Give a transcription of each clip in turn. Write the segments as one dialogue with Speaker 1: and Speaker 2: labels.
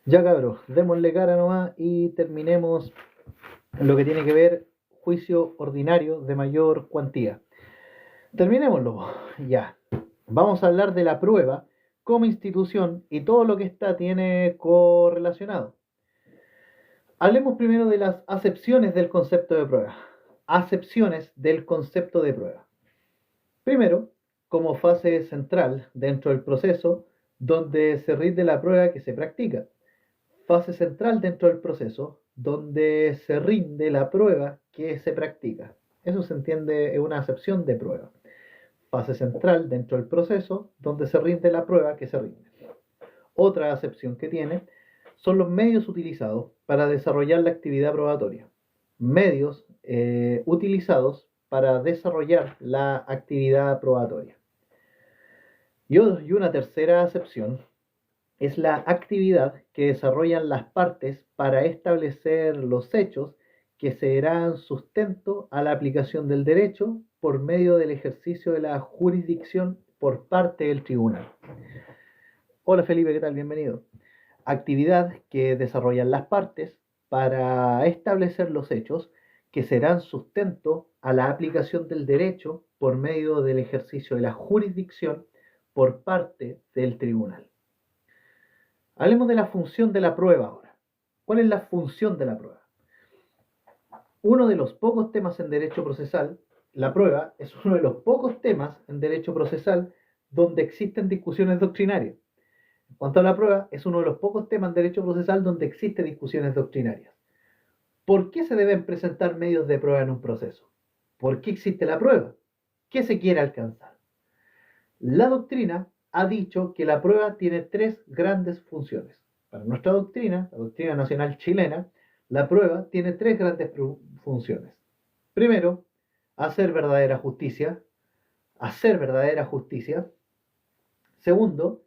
Speaker 1: Ya cabros, démosle cara nomás y terminemos lo que tiene que ver juicio ordinario de mayor cuantía. Terminémoslo, ya. Vamos a hablar de la prueba como institución y todo lo que esta tiene correlacionado. Hablemos primero de las acepciones del concepto de prueba. Acepciones del concepto de prueba. Primero, como fase central dentro del proceso donde se rinde la prueba que se practica. Fase central dentro del proceso donde se rinde la prueba que se practica. Eso se entiende en una acepción de prueba. Fase central dentro del proceso donde se rinde la prueba que se rinde. Otra acepción que tiene son los medios utilizados para desarrollar la actividad probatoria. Medios utilizados para desarrollar la actividad probatoria. Y una tercera acepción es la actividad que desarrollan las partes para establecer los hechos que serán sustento a la aplicación del derecho por medio del ejercicio de la jurisdicción por parte del tribunal. Hola Felipe, ¿qué tal? Bienvenido. Actividad que desarrollan las partes para establecer los hechos que serán sustento a la aplicación del derecho por medio del ejercicio de la jurisdicción por parte del tribunal. Hablemos de la función de la prueba ahora. ¿Cuál es la función de la prueba? Uno de los pocos temas en derecho procesal, la prueba es uno de los pocos temas en derecho procesal donde existen discusiones doctrinarias. En cuanto a la prueba, es uno de los pocos temas en derecho procesal donde existen discusiones doctrinarias. ¿Por qué se deben presentar medios de prueba en un proceso? ¿Por qué existe la prueba? ¿Qué se quiere alcanzar? La doctrina ha dicho que la prueba tiene tres grandes funciones. Para nuestra doctrina, la doctrina nacional chilena, la prueba tiene tres grandes funciones. Primero, hacer verdadera justicia. Hacer verdadera justicia. Segundo,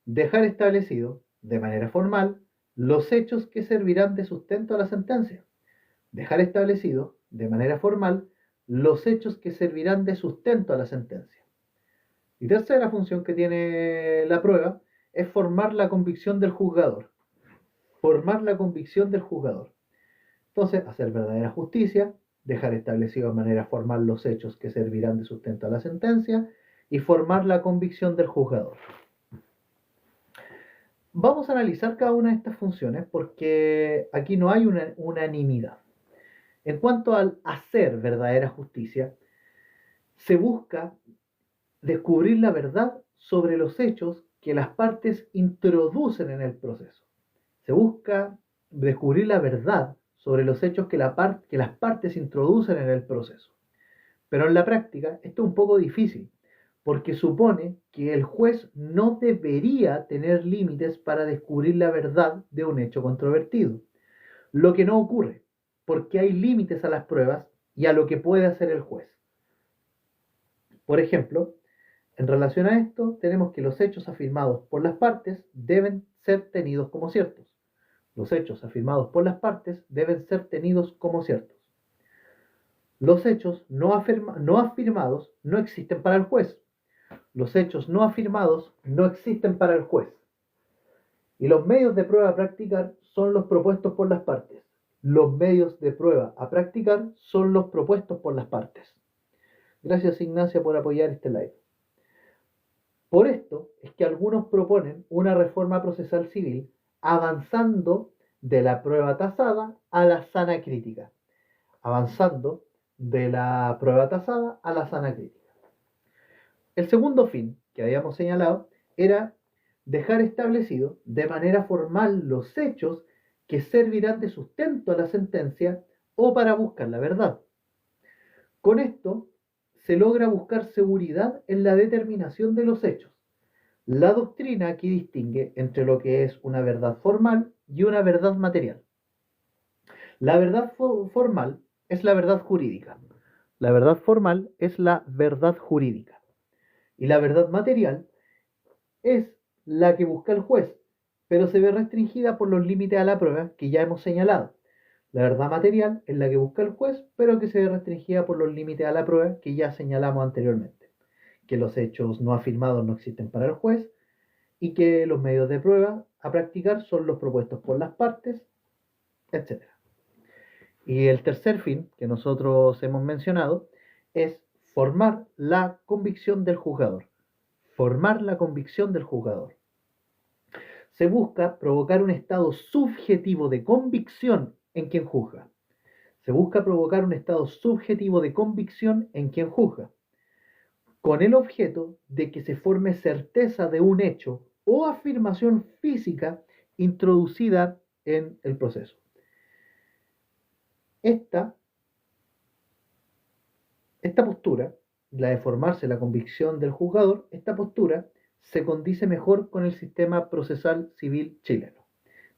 Speaker 1: dejar establecido, de manera formal, los hechos que servirán de sustento a la sentencia. Dejar establecido, de manera formal, los hechos que servirán de sustento a la sentencia. Y tercera función que tiene la prueba es formar la convicción del juzgador. Formar la convicción del juzgador. Entonces, hacer verdadera justicia, dejar establecido de manera formal los hechos que servirán de sustento a la sentencia y formar la convicción del juzgador. Vamos a analizar cada una de estas funciones porque aquí no hay una unanimidad. En cuanto al hacer verdadera justicia, se busca descubrir la verdad sobre los hechos que las partes introducen en el proceso. Se busca descubrir la verdad sobre los hechos que las partes introducen en el proceso. Pero en la práctica esto es un poco difícil, porque supone que el juez no debería tener límites para descubrir la verdad de un hecho controvertido, lo que no ocurre, porque hay límites a las pruebas y a lo que puede hacer el juez. Por ejemplo, en relación a esto, tenemos que los hechos afirmados por las partes deben ser tenidos como ciertos. Los hechos afirmados por las partes deben ser tenidos como ciertos. Los hechos no afirmados no existen para el juez. Los hechos no afirmados no existen para el juez. Y los medios de prueba a practicar son los propuestos por las partes. Los medios de prueba a practicar son los propuestos por las partes. Gracias Ignacia por apoyar este live. Por esto es que algunos proponen una reforma procesal civil avanzando de la prueba tasada a la sana crítica. Avanzando de la prueba tasada a la sana crítica. El segundo fin que habíamos señalado era dejar establecido de manera formal los hechos que servirán de sustento a la sentencia o para buscar la verdad. Con esto se logra buscar seguridad en la determinación de los hechos. La doctrina aquí distingue entre lo que es una verdad formal y una verdad material. La verdad formal es la verdad jurídica. La verdad formal es la verdad jurídica. Y la verdad material es la que busca el juez, pero se ve restringida por los límites a la prueba que ya hemos señalado. La verdad material es la que busca el juez, pero que se ve restringida por los límites a la prueba que ya señalamos anteriormente. Que los hechos no afirmados no existen para el juez y que los medios de prueba a practicar son los propuestos por las partes, etc. Y el tercer fin que nosotros hemos mencionado es formar la convicción del juzgador. Formar la convicción del juzgador. Se busca provocar un estado subjetivo de convicción en quien juzga. Se busca provocar un estado subjetivo de convicción en quien juzga, con el objeto de que se forme certeza de un hecho o afirmación física introducida en el proceso. Esta postura, la de formarse la convicción del juzgador, esta postura se condice mejor con el sistema procesal civil chileno,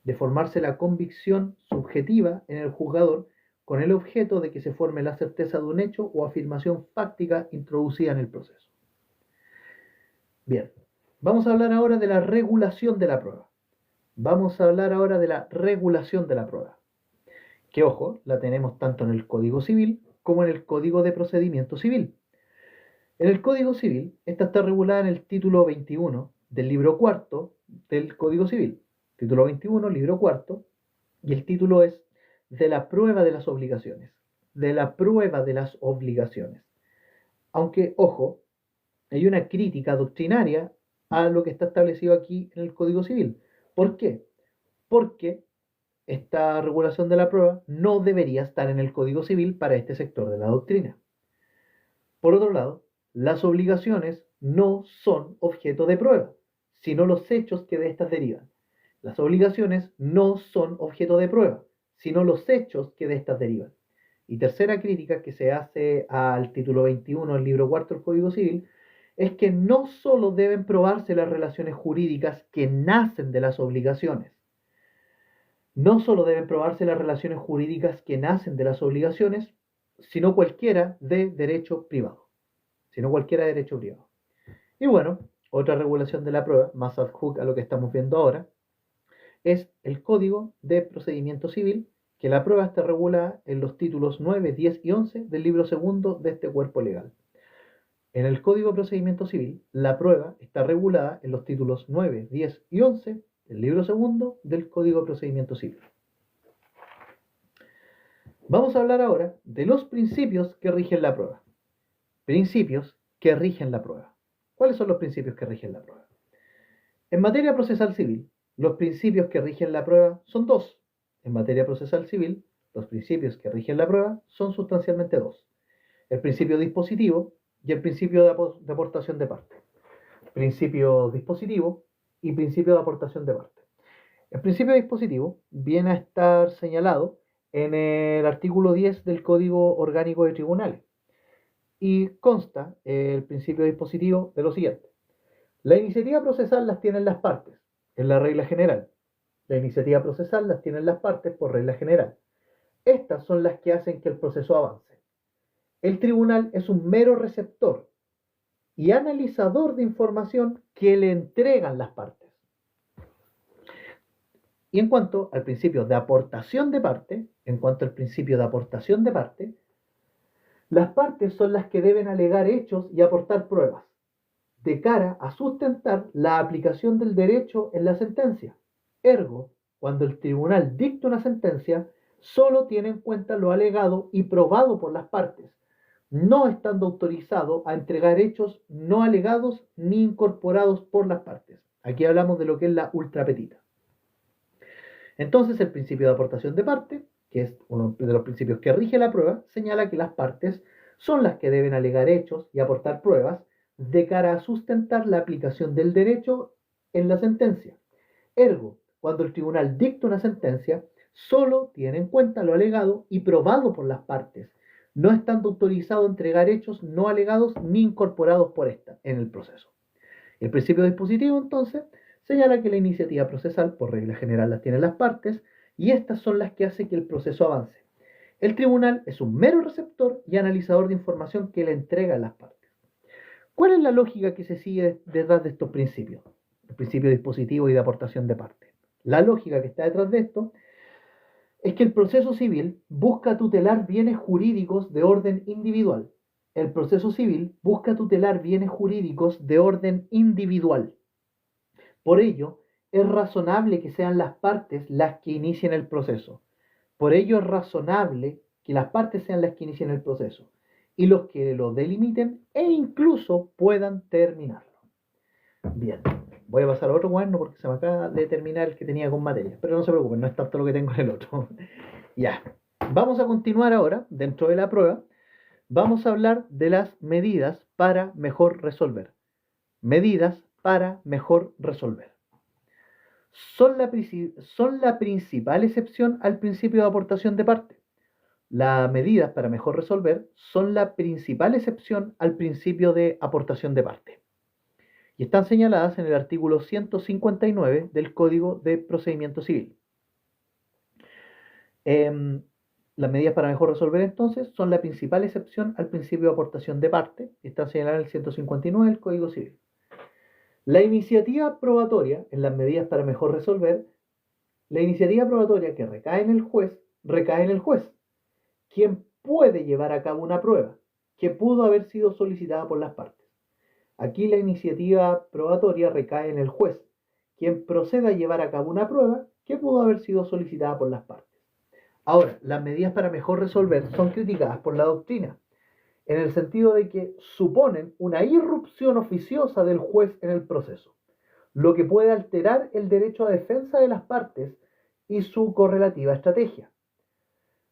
Speaker 1: de formarse la convicción subjetiva en el juzgador con el objeto de que se forme la certeza de un hecho o afirmación fáctica introducida en el proceso. Bien, vamos a hablar ahora de la regulación de la prueba. Vamos a hablar ahora de la regulación de la prueba, que ojo, la tenemos tanto en el Código Civil como en el Código de Procedimiento Civil. En el Código Civil, esta está regulada en el título 21 del libro cuarto del Código Civil. Título 21, libro cuarto, y el título es de la prueba de las obligaciones. De la prueba de las obligaciones. Aunque, ojo, hay una crítica doctrinaria a lo que está establecido aquí en el Código Civil. ¿Por qué? Porque esta regulación de la prueba no debería estar en el Código Civil para este sector de la doctrina. Por otro lado, las obligaciones no son objeto de prueba, sino los hechos que de estas derivan. Las obligaciones no son objeto de prueba, sino los hechos que de estas derivan. Y tercera crítica que se hace al título 21 del libro cuarto del Código Civil es que no solo deben probarse las relaciones jurídicas que nacen de las obligaciones, no solo deben probarse las relaciones jurídicas que nacen de las obligaciones, sino cualquiera de derecho privado. Y bueno, otra regulación de la prueba, más ad hoc a lo que estamos viendo ahora, es el Código de Procedimiento Civil, que la prueba está regulada en los títulos 9, 10 y 11 del libro segundo de este cuerpo legal. En el Código de Procedimiento Civil, la prueba está regulada en los títulos 9, 10 y 11 del libro segundo del Código de Procedimiento Civil. Vamos a hablar ahora de los principios que rigen la prueba. Principios que rigen la prueba. ¿Cuáles son los principios que rigen la prueba? En materia procesal civil, los principios que rigen la prueba son dos. En materia procesal civil, los principios que rigen la prueba son sustancialmente dos. El principio dispositivo y el principio de aportación de parte. Principio dispositivo y principio de aportación de parte. El principio dispositivo viene a estar señalado en el artículo 10 del Código Orgánico de Tribunales y consta el principio dispositivo de lo siguiente. La iniciativa procesal las tienen las partes, en la regla general. La iniciativa procesal las tienen las partes por regla general. Estas son las que hacen que el proceso avance. El tribunal es un mero receptor y analizador de información que le entregan las partes. Y en cuanto al principio de aportación de parte, las partes son las que deben alegar hechos y aportar pruebas de cara a sustentar la aplicación del derecho en la sentencia. Ergo, cuando el tribunal dicta una sentencia, solo tiene en cuenta lo alegado y probado por las partes, no estando autorizado a entregar hechos no alegados ni incorporados por las partes. Aquí hablamos de lo que es la ultrapetita. Entonces, el principio de aportación de parte, que es uno de los principios que rige la prueba, señala que las partes son las que deben alegar hechos y aportar pruebas de cara a sustentar la aplicación del derecho en la sentencia. Ergo, cuando el tribunal dicta una sentencia, solo tiene en cuenta lo alegado y probado por las partes, no estando autorizado a entregar hechos no alegados ni incorporados por esta en el proceso. El principio dispositivo, entonces, señala que la iniciativa procesal, por regla general, las tienen las partes, y estas son las que hacen que el proceso avance. El tribunal es un mero receptor y analizador de información que le entrega a las partes. ¿Cuál es la lógica que se sigue detrás de estos principios? El principio dispositivo y de aportación de parte. La lógica que está detrás de esto es que el proceso civil busca tutelar bienes jurídicos de orden individual. El proceso civil busca tutelar bienes jurídicos de orden individual. Por ello, es razonable que sean las partes las que inicien el proceso. Por ello es razonable que las partes sean las que inicien el proceso y los que lo delimiten e incluso puedan terminarlo. Bien, voy a pasar a otro cuaderno porque se me acaba de terminar el que tenía con materia, pero no se preocupen, no es tanto lo que tengo en el otro. Ya, vamos a continuar ahora, dentro de la prueba, vamos a hablar de las medidas para mejor resolver. Medidas para mejor resolver. Son la principal excepción al principio de aportación de parte. Las medidas para mejor resolver son la principal excepción al principio de aportación de parte y están señaladas en el artículo 159 del Código de Procedimiento Civil. Las medidas para mejor resolver entonces son la principal excepción al principio de aportación de parte y están señaladas en el 159 del Código Civil. La iniciativa probatoria en las medidas para mejor resolver, la iniciativa probatoria que recae en el juez, quien puede llevar a cabo una prueba que pudo haber sido solicitada por las partes. Aquí la iniciativa probatoria recae en el juez, quien procede a llevar a cabo una prueba que pudo haber sido solicitada por las partes. Ahora, las medidas para mejor resolver son criticadas por la doctrina, en el sentido de que suponen una irrupción oficiosa del juez en el proceso, lo que puede alterar el derecho a defensa de las partes y su correlativa estrategia.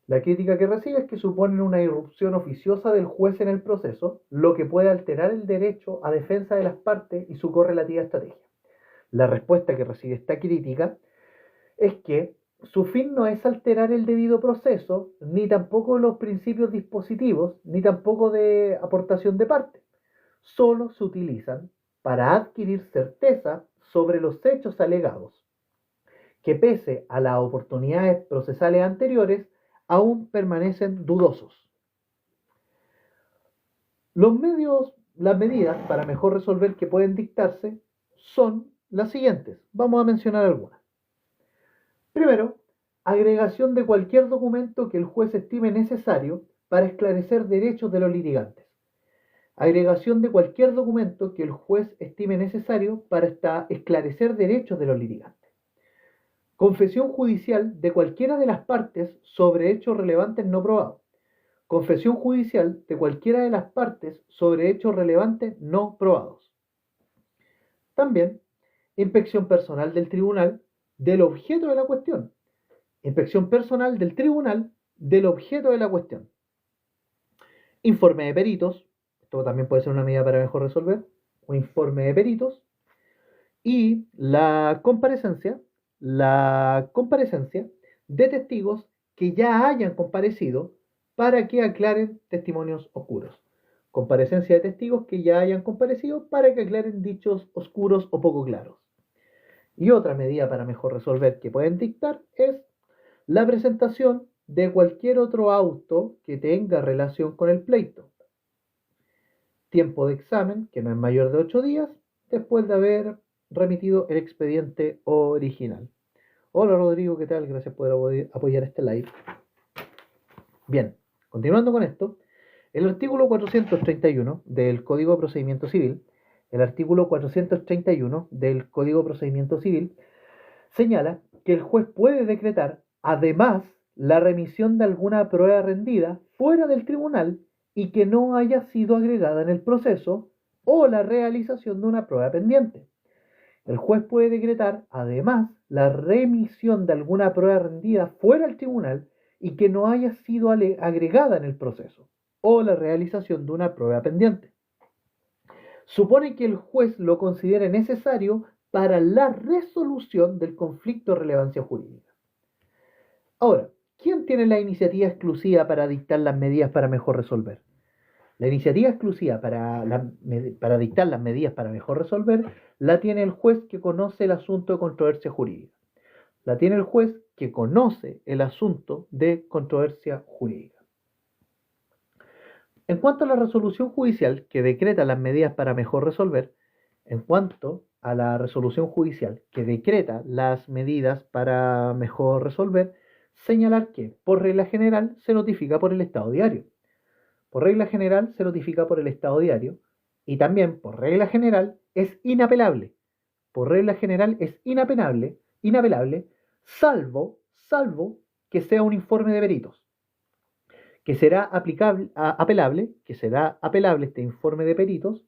Speaker 1: La crítica que recibe es que suponen una irrupción oficiosa del juez en el proceso, lo que puede alterar el derecho a defensa de las partes y su correlativa estrategia. La respuesta que recibe esta crítica es que su fin no es alterar el debido proceso, ni tampoco los principios dispositivos, ni tampoco de aportación de parte. Solo se utilizan para adquirir certeza sobre los hechos alegados, que pese a las oportunidades procesales anteriores, aún permanecen dudosos. Las medidas para mejor resolver que pueden dictarse son las siguientes. Vamos a mencionar algunas. Primero, agregación de cualquier documento que el juez estime necesario para esclarecer derechos de los litigantes. Agregación de cualquier documento que el juez estime necesario para esclarecer derechos de los litigantes. Confesión judicial de cualquiera de las partes sobre hechos relevantes no probados. Confesión judicial de cualquiera de las partes sobre hechos relevantes no probados. También, inspección personal del tribunal del objeto de la cuestión. Inspección personal del tribunal del objeto de la cuestión. Informe de peritos. Esto también puede ser una medida para mejor resolver. Un informe de peritos. Y la comparecencia de testigos que ya hayan comparecido para que aclaren testimonios oscuros. Comparecencia de testigos que ya hayan comparecido para que aclaren dichos oscuros o poco claros. Y otra medida para mejor resolver que pueden dictar es la presentación de cualquier otro auto que tenga relación con el pleito. Tiempo de examen que no es mayor de 8 días después de haber remitido el expediente original. Hola Rodrigo, ¿qué tal? Gracias por apoyar este live. Bien, continuando con esto, el artículo 431 del Código de Procedimiento Civil, señala que el juez puede decretar, además, la remisión de alguna prueba rendida fuera del tribunal y que no haya sido agregada en el proceso o la realización de una prueba pendiente. El juez puede decretar, además, la remisión de alguna prueba rendida fuera del tribunal y que no haya sido agregada en el proceso o la realización de una prueba pendiente. Supone que el juez lo considere necesario para la resolución del conflicto de relevancia jurídica. Ahora, ¿quién tiene la iniciativa exclusiva para dictar las medidas para mejor resolver? La iniciativa exclusiva para dictar las medidas para mejor resolver la tiene el juez que conoce el asunto de controversia jurídica. La tiene el juez que conoce el asunto de controversia jurídica. En cuanto a la resolución judicial que decreta las medidas para mejor resolver, señalar que, por regla general, se notifica por el Estado Diario. Y también, por regla general, es inapelable. por regla general, es inapelable, salvo que sea un informe de peritos, que será apelable este informe de peritos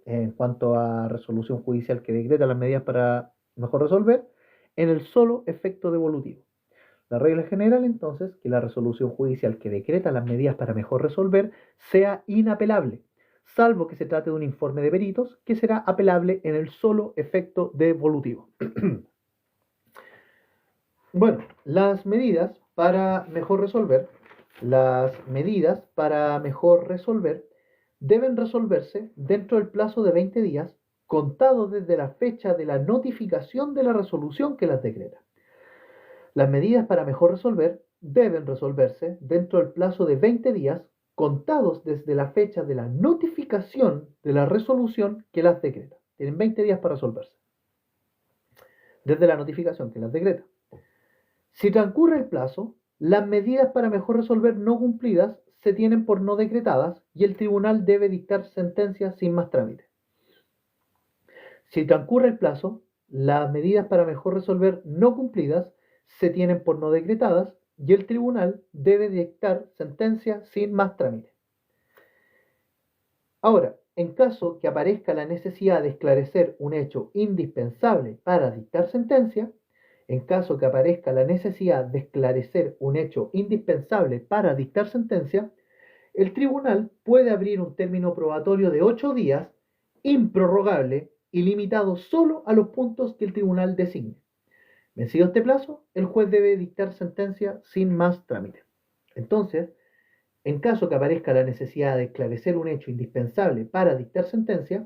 Speaker 1: en cuanto a resolución judicial que decreta las medidas para mejor resolver, en el solo efecto devolutivo. La regla general, entonces, que la resolución judicial que decreta las medidas para mejor resolver sea inapelable, salvo que se trate de un informe de peritos que será apelable en el solo efecto devolutivo. Bueno, las medidas para mejor resolver deben resolverse dentro del plazo de 20 días, contado desde la fecha de la notificación de la resolución que las decreta. Las medidas para mejor resolver deben resolverse dentro del plazo de 20 días, contados desde la fecha de la notificación de la resolución que las decreta. Tienen 20 días para resolverse, desde la notificación que las decreta. Si transcurre el plazo, las medidas para mejor resolver no cumplidas se tienen por no decretadas y el tribunal debe dictar sentencia sin más trámite. Si transcurre el plazo, las medidas para mejor resolver no cumplidas se tienen por no decretadas y el tribunal debe dictar sentencia sin más trámite. Ahora, en caso que aparezca la necesidad de esclarecer un hecho indispensable para dictar sentencia, el tribunal puede abrir un término probatorio de 8 días, improrrogable y limitado solo a los puntos que el tribunal designe. Vencido este plazo, el juez debe dictar sentencia sin más trámite. Entonces, en caso que aparezca la necesidad de esclarecer un hecho indispensable para dictar sentencia,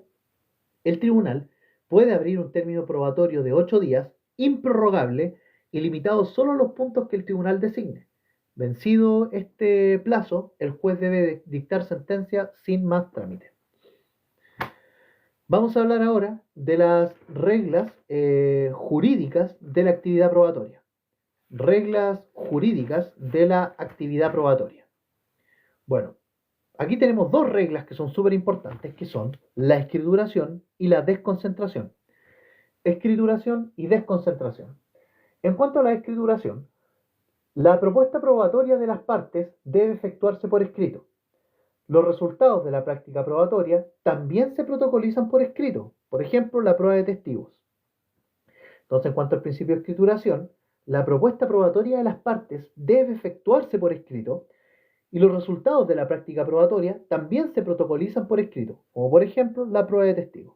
Speaker 1: el tribunal puede abrir un término probatorio de 8 días, improrrogable y limitado solo a los puntos que el tribunal designe. Vencido este plazo, el juez debe dictar sentencia sin más trámite. Vamos a hablar ahora de las reglas jurídicas de la actividad probatoria. Reglas jurídicas de la actividad probatoria. Bueno, aquí tenemos dos reglas que son súper importantes, que son la escrituración y la desconcentración. Escrituración y desconcentración. En cuanto a la escrituración, la propuesta probatoria de las partes debe efectuarse por escrito. Los resultados de la práctica probatoria también se protocolizan por escrito, por ejemplo, la prueba de testigos. Entonces, en cuanto al principio de escrituración, la propuesta probatoria de las partes debe efectuarse por escrito y los resultados de la práctica probatoria también se protocolizan por escrito, como por ejemplo la prueba de testigos.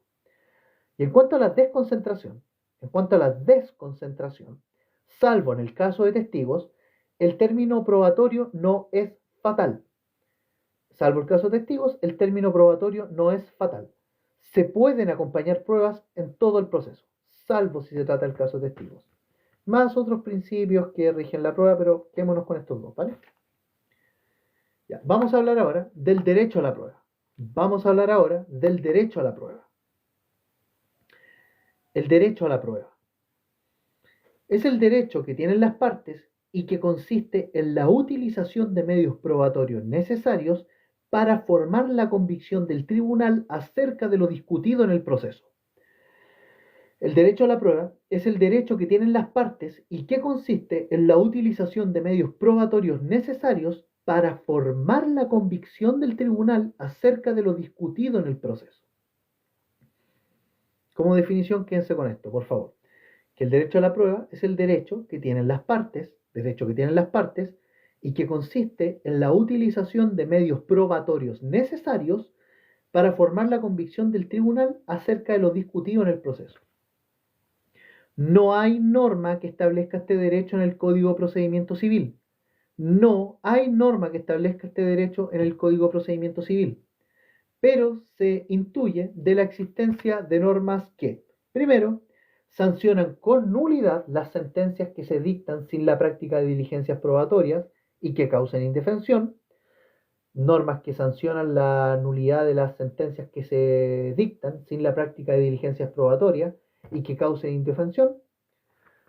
Speaker 1: Y en cuanto a la desconcentración, salvo en el caso de testigos, el término probatorio no es fatal. Salvo el caso de testigos, el término probatorio no es fatal. Se pueden acompañar pruebas en todo el proceso, salvo si se trata del caso de testigos. Más otros principios que rigen la prueba, pero quedémonos con estos dos, ¿vale? Ya, vamos a hablar ahora del derecho a la prueba. El derecho a la prueba es el derecho que tienen las partes y que consiste en la utilización de medios probatorios necesarios para formar la convicción del tribunal acerca de lo discutido en el proceso. El derecho a la prueba es el derecho que tienen las partes y que consiste en la utilización de medios probatorios necesarios para formar la convicción del tribunal acerca de lo discutido en el proceso. Como definición, quédense con esto, por favor. Que el derecho a la prueba es el derecho que tienen las partes, y que consiste en la utilización de medios probatorios necesarios para formar la convicción del tribunal acerca de lo discutido en el proceso. No hay norma que establezca este derecho en el Código de Procedimiento Civil. Pero se intuye de la existencia de normas que, primero, sancionan con nulidad las sentencias que se dictan sin la práctica de diligencias probatorias y que causen indefensión, normas que sancionan la nulidad de las sentencias que se dictan sin la práctica de diligencias probatorias y que causen indefensión,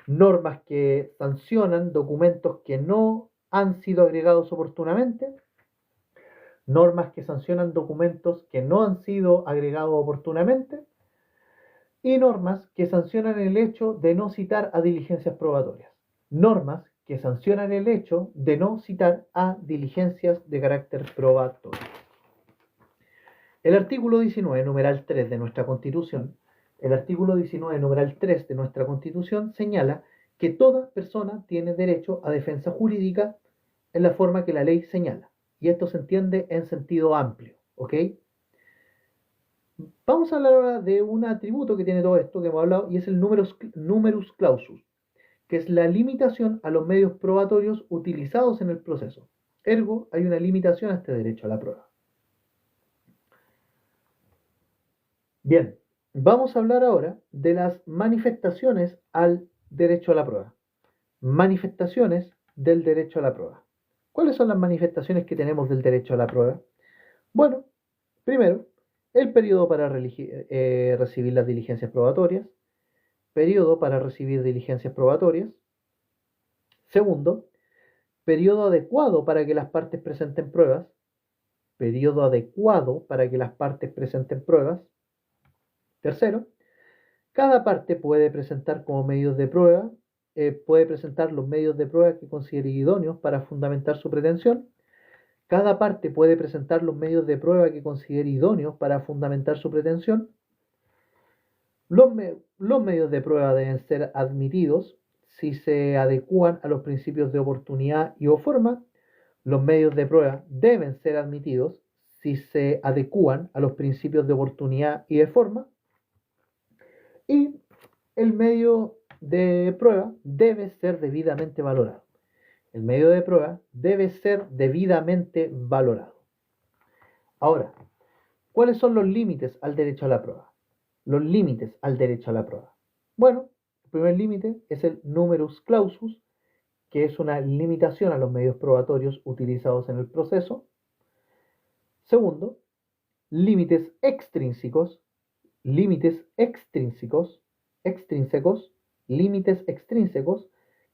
Speaker 1: normas que sancionan documentos que no han sido agregados oportunamente, normas que sancionan documentos que no han sido agregados oportunamente, y normas que sancionan el hecho de no citar a diligencias probatorias. Normas que sancionan el hecho de no citar a diligencias de carácter probatorio. El artículo 19, numeral 3 de nuestra Constitución, el artículo 19, numeral 3 de nuestra Constitución señala que toda persona tiene derecho a defensa jurídica en la forma que la ley señala. Y esto se entiende en sentido amplio, ¿ok? Vamos a hablar ahora de un atributo que tiene todo esto que hemos hablado y es el numerus clausus, que es la limitación a los medios probatorios utilizados en el proceso. Ergo, hay una limitación a este derecho a la prueba. Bien, vamos a hablar ahora de las manifestaciones al derecho a la prueba. Manifestaciones del derecho a la prueba. ¿Cuáles son las manifestaciones que tenemos del derecho a la prueba? Bueno, primero, el periodo para recibir las diligencias probatorias. Periodo para recibir diligencias probatorias. Segundo, periodo adecuado para que las partes presenten pruebas. Periodo adecuado para que las partes presenten pruebas. Tercero, cada parte puede presentar como medios de prueba, puede presentar los medios de prueba que considere idóneos para fundamentar su pretensión. Cada parte puede presentar los medios de prueba que considere idóneos para fundamentar su pretensión. Los medios de prueba deben ser admitidos si se adecúan a los principios de oportunidad y o forma. Los medios de prueba deben ser admitidos si se adecúan a los principios de oportunidad y de forma. Y el medio de prueba debe ser debidamente valorado. El medio de prueba debe ser debidamente valorado. Ahora, ¿cuáles son los límites al derecho a la prueba? Los límites al derecho a la prueba. Bueno, el primer límite es el numerus clausus, que es una limitación a los medios probatorios utilizados en el proceso. Segundo, límites extrínsecos, límites extrínsecos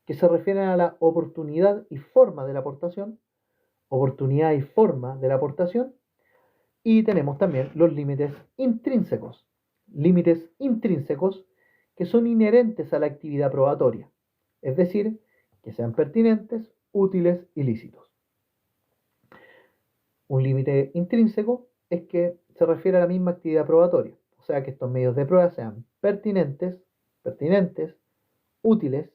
Speaker 1: que se refieren a la oportunidad y forma de la aportación, y tenemos también los límites intrínsecos que son inherentes a la actividad probatoria, es decir, que sean pertinentes, útiles y lícitos. Un límite intrínseco es que se refiere a la misma actividad probatoria, o sea que estos medios de prueba sean pertinentes, útiles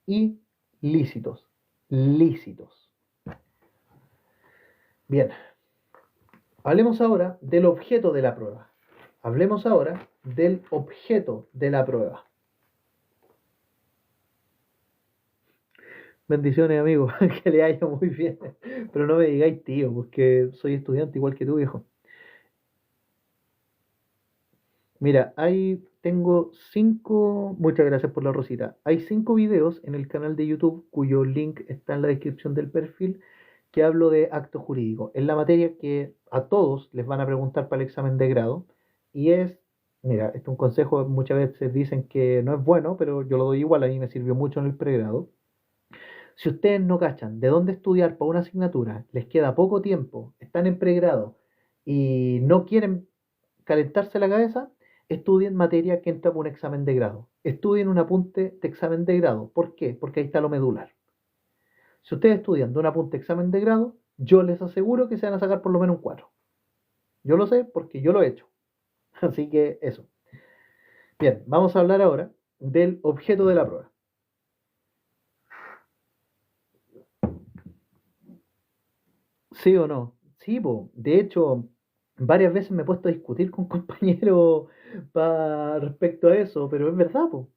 Speaker 1: y lícitos. Bien, hablemos ahora del objeto de la prueba. Bendiciones, amigo, que le haya muy bien. Pero no me digáis tío, porque soy estudiante igual que tú, viejo. Mira, muchas gracias por la rosita. Hay 5 videos en el canal de YouTube, cuyo link está en la descripción del perfil, que hablo de acto jurídico. Es la materia que a todos les van a preguntar para el examen de grado. Mira, este es un consejo, muchas veces dicen que no es bueno, pero yo lo doy igual, a mí me sirvió mucho en el pregrado. Si ustedes no cachan de dónde estudiar para una asignatura, les queda poco tiempo, están en pregrado y no quieren calentarse la cabeza, estudien materia que entra por un examen de grado. Estudien un apunte de examen de grado. ¿Por qué? Porque ahí está lo medular. Si ustedes estudian de un apunte de examen de grado, yo les aseguro que se van a sacar por lo menos un 4. Yo lo sé porque yo lo he hecho. Así que eso. Bien, vamos a hablar ahora del objeto de la prueba. ¿Sí o no? Sí, po. De hecho, varias veces me he puesto a discutir con compañeros respecto a eso, pero es verdad, po.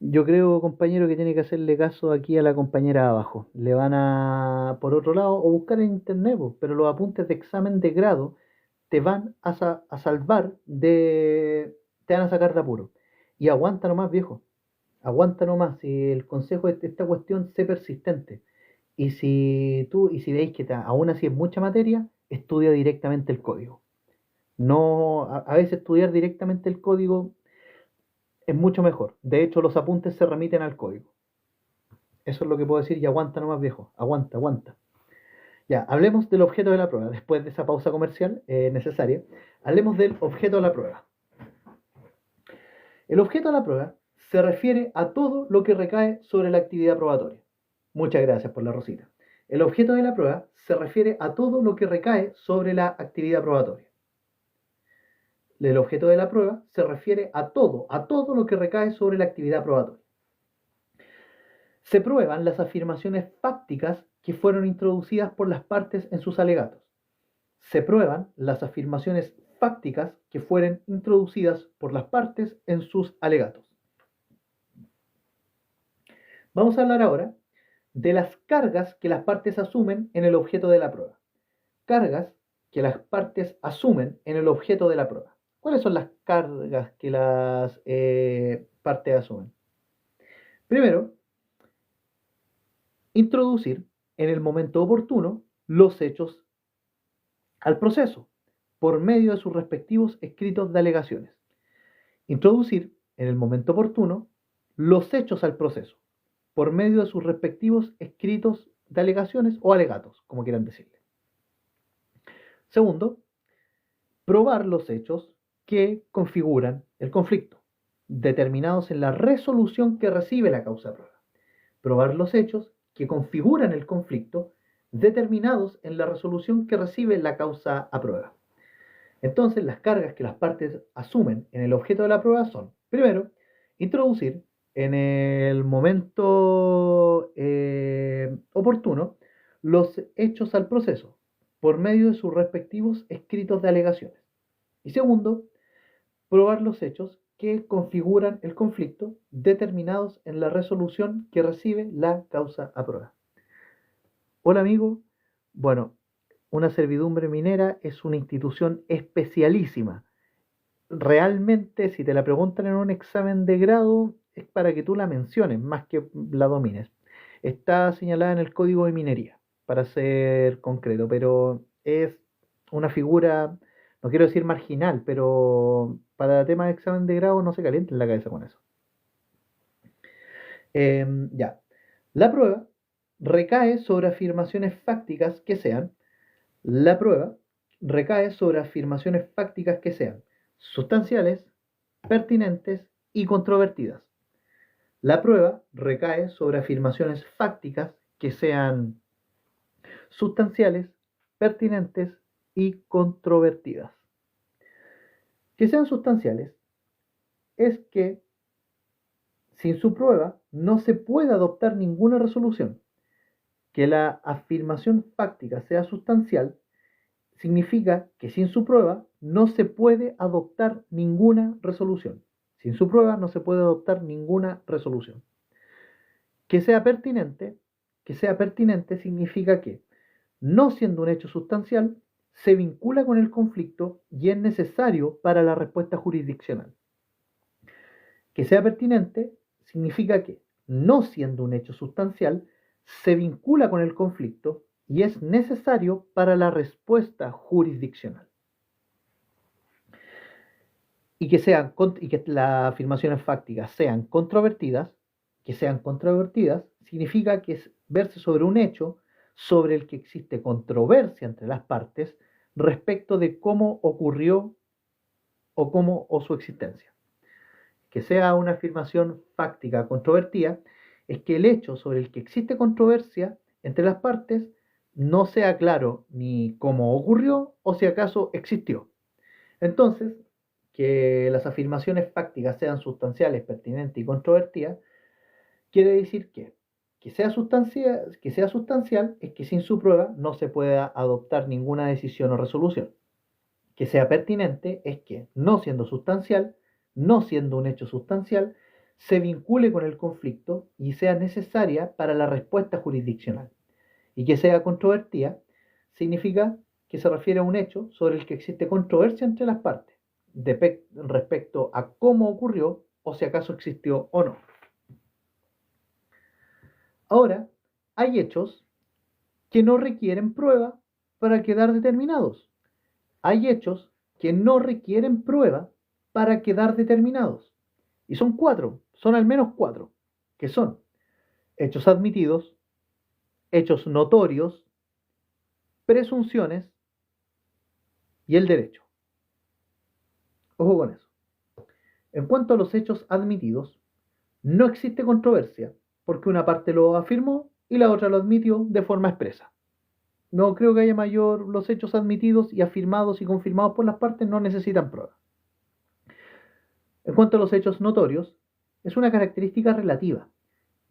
Speaker 1: Yo creo, compañero, que tiene que hacerle caso aquí a la compañera de abajo. Le van a, por otro lado, o buscar en internet, po, pero los apuntes de examen de grado te van a salvar te van a sacar de apuro. Y aguanta nomás, viejo. Aguanta nomás. Si el consejo de esta cuestión, sé persistente. Y si veis que aún así es mucha materia, estudia directamente el código. No, a veces estudiar directamente el código es mucho mejor. De hecho, los apuntes se remiten al código. Eso es lo que puedo decir y aguanta nomás, viejo. Aguanta, aguanta. Ya, hablemos del objeto de la prueba. Después de esa pausa comercial necesaria, hablemos del objeto de la prueba. El objeto de la prueba se refiere a todo lo que recae sobre la actividad probatoria. Muchas gracias por la rosita. El objeto de la prueba se refiere a todo lo que recae sobre la actividad probatoria. El objeto de la prueba se refiere a todo lo que recae sobre la actividad probatoria. Se prueban las afirmaciones fácticas que fueron introducidas por las partes en sus alegatos. Se prueban las afirmaciones fácticas que fueron introducidas por las partes en sus alegatos. Vamos a hablar ahora de las cargas que las partes asumen en el objeto de la prueba. Cargas que las partes asumen en el objeto de la prueba. ¿Cuáles son las cargas que las partes asumen? Primero, introducir en el momento oportuno los hechos al proceso por medio de sus respectivos escritos de alegaciones. Introducir en el momento oportuno los hechos al proceso por medio de sus respectivos escritos de alegaciones o alegatos, como quieran decirle. Segundo, probar los hechos que configuran el conflicto, determinados en la resolución que recibe la causa de prueba. Probar los hechos que configuran el conflicto, determinados en la resolución que recibe la causa a prueba. Entonces, las cargas que las partes asumen en el objeto de la prueba son, primero, introducir en el momento oportuno los hechos al proceso por medio de sus respectivos escritos de alegaciones. Y segundo, probar los hechos que configuran el conflicto determinados en la resolución que recibe la causa a prueba. Hola amigo, bueno, una servidumbre minera es una institución especialísima. Realmente, si te la preguntan en un examen de grado, es para que tú la menciones, más que la domines. Está señalada en el Código de Minería, para ser concreto, pero es una figura, no quiero decir marginal, pero para temas de examen de grado no se calienten la cabeza con eso. Ya. La prueba recae sobre afirmaciones fácticas que sean, la prueba recae sobre afirmaciones fácticas que sean sustanciales, pertinentes y controvertidas. La prueba recae sobre afirmaciones fácticas que sean sustanciales, pertinentes y controvertidas. Que sean sustanciales es que sin su prueba no se puede adoptar ninguna resolución. Que la afirmación fáctica sea sustancial significa que sin su prueba no se puede adoptar ninguna resolución. Sin su prueba no se puede adoptar ninguna resolución. Que sea pertinente significa que, no siendo un hecho sustancial, se vincula con el conflicto y es necesario para la respuesta jurisdiccional. Que sea pertinente significa que, no siendo un hecho sustancial, se vincula con el conflicto y es necesario para la respuesta jurisdiccional. Y que las afirmaciones fácticas sean controvertidas, significa que es verse sobre un hecho sobre el que existe controversia entre las partes respecto de cómo ocurrió o su existencia. Que sea una afirmación fáctica controvertida es que el hecho sobre el que existe controversia entre las partes no sea claro ni cómo ocurrió o si acaso existió. Entonces, que las afirmaciones fácticas sean sustanciales, pertinentes y controvertidas, quiere decir que sea sustancial es que sin su prueba no se pueda adoptar ninguna decisión o resolución. Que sea pertinente es que, no siendo sustancial, no siendo un hecho sustancial, se vincule con el conflicto y sea necesaria para la respuesta jurisdiccional. Y que sea controvertida significa que se refiere a un hecho sobre el que existe controversia entre las partes respecto a cómo ocurrió o si acaso existió o no. Ahora, hay hechos que no requieren prueba para quedar determinados. Hay hechos que no requieren prueba para quedar determinados. Y son cuatro, son al menos cuatro, que son hechos admitidos, hechos notorios, presunciones y el derecho. Ojo con eso. En cuanto a los hechos admitidos, no existe controversia, porque una parte lo afirmó y la otra lo admitió de forma expresa. No creo que haya mayor. Los hechos admitidos y afirmados y confirmados por las partes no necesitan prueba. En cuanto a los hechos notorios, es una característica relativa,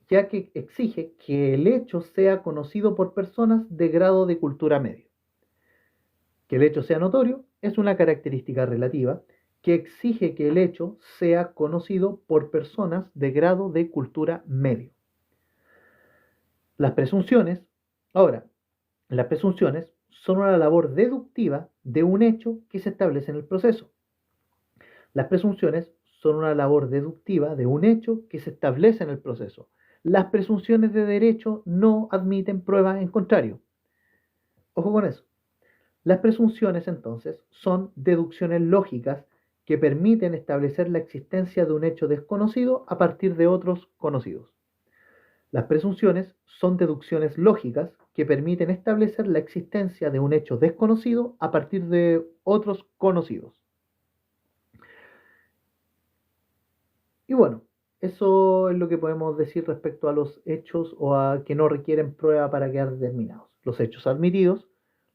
Speaker 1: ya que exige que el hecho sea conocido por personas de grado de cultura medio. Que el hecho sea notorio es una característica relativa que exige que el hecho sea conocido por personas de grado de cultura medio. Las presunciones, ahora, las presunciones son una labor deductiva de un hecho que se establece en el proceso. Las presunciones son una labor deductiva de un hecho que se establece en el proceso. Las presunciones de derecho no admiten pruebas en contrario. Ojo con eso. Las presunciones, entonces, son deducciones lógicas que permiten establecer la existencia de un hecho desconocido a partir de otros conocidos. Las presunciones son deducciones lógicas que permiten establecer la existencia de un hecho desconocido a partir de otros conocidos. Y bueno, eso es lo que podemos decir respecto a los hechos o a que no requieren prueba para quedar determinados. Los hechos admitidos,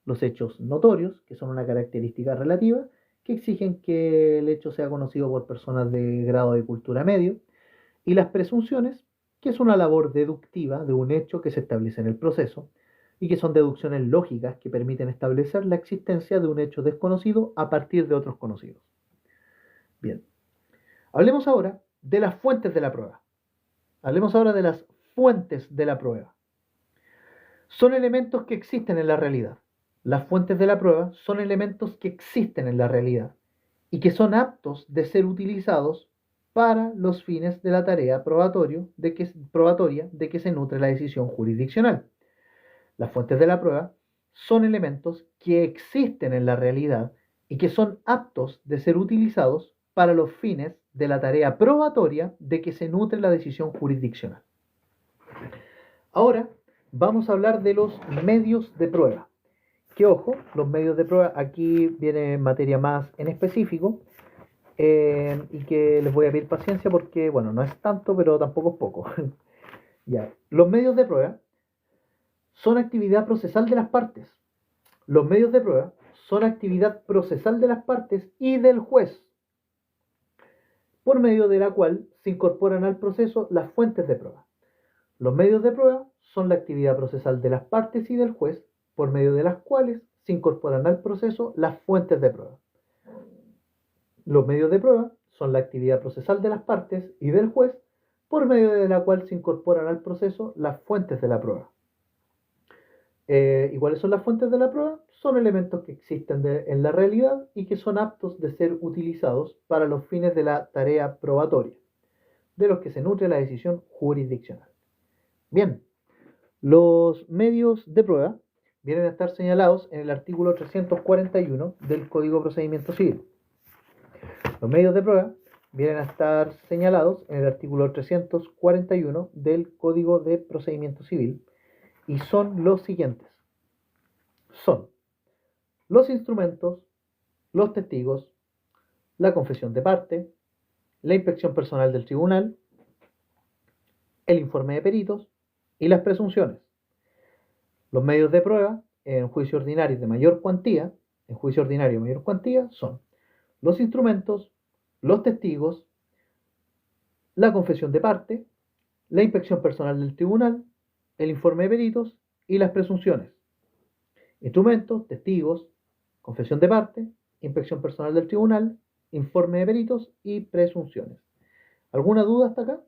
Speaker 1: los hechos notorios, que son una característica relativa, que exigen que el hecho sea conocido por personas de grado de cultura medio, y las presunciones, que es una labor deductiva de un hecho que se establece en el proceso, y que son deducciones lógicas que permiten establecer la existencia de un hecho desconocido a partir de otros conocidos. Bien, hablemos ahora de las fuentes de la prueba. Hablemos ahora de las fuentes de la prueba. Son elementos que existen en la realidad. Las fuentes de la prueba son elementos que existen en la realidad y que son aptos de ser utilizados para los fines de la tarea probatoria de que se nutre la decisión jurisdiccional. Las fuentes de la prueba son elementos que existen en la realidad y que son aptos de ser utilizados para los fines de la tarea probatoria de que se nutre la decisión jurisdiccional. Ahora vamos a hablar de los medios de prueba. Que ojo, los medios de prueba, aquí viene materia más en específico, y que les voy a pedir paciencia porque, bueno, no es tanto, pero tampoco es poco. Ya. Los medios de prueba son actividad procesal de las partes. Los medios de prueba son actividad procesal de las partes y del juez, por medio de la cual se incorporan al proceso las fuentes de prueba. Los medios de prueba son la actividad procesal de las partes y del juez, por medio de las cuales se incorporan al proceso las fuentes de prueba. Los medios de prueba son la actividad procesal de las partes y del juez, por medio de la cual se incorporan al proceso las fuentes de la prueba. ¿Y cuáles son las fuentes de la prueba? Son elementos que existen en la realidad y que son aptos de ser utilizados para los fines de la tarea probatoria, de los que se nutre la decisión jurisdiccional. Bien, los medios de prueba vienen a estar señalados en el artículo 341 del Código de Procedimiento Civil. Los medios de prueba vienen a estar señalados en el artículo 341 del Código de Procedimiento Civil y son los siguientes. Son los instrumentos, los testigos, la confesión de parte, la inspección personal del tribunal, el informe de peritos y las presunciones. Los medios de prueba en juicio ordinario de mayor cuantía, son los instrumentos, los testigos, la confesión de parte, la inspección personal del tribunal, el informe de peritos y las presunciones. Instrumentos, testigos, confesión de parte, inspección personal del tribunal, informe de peritos y presunciones. ¿Alguna duda hasta acá?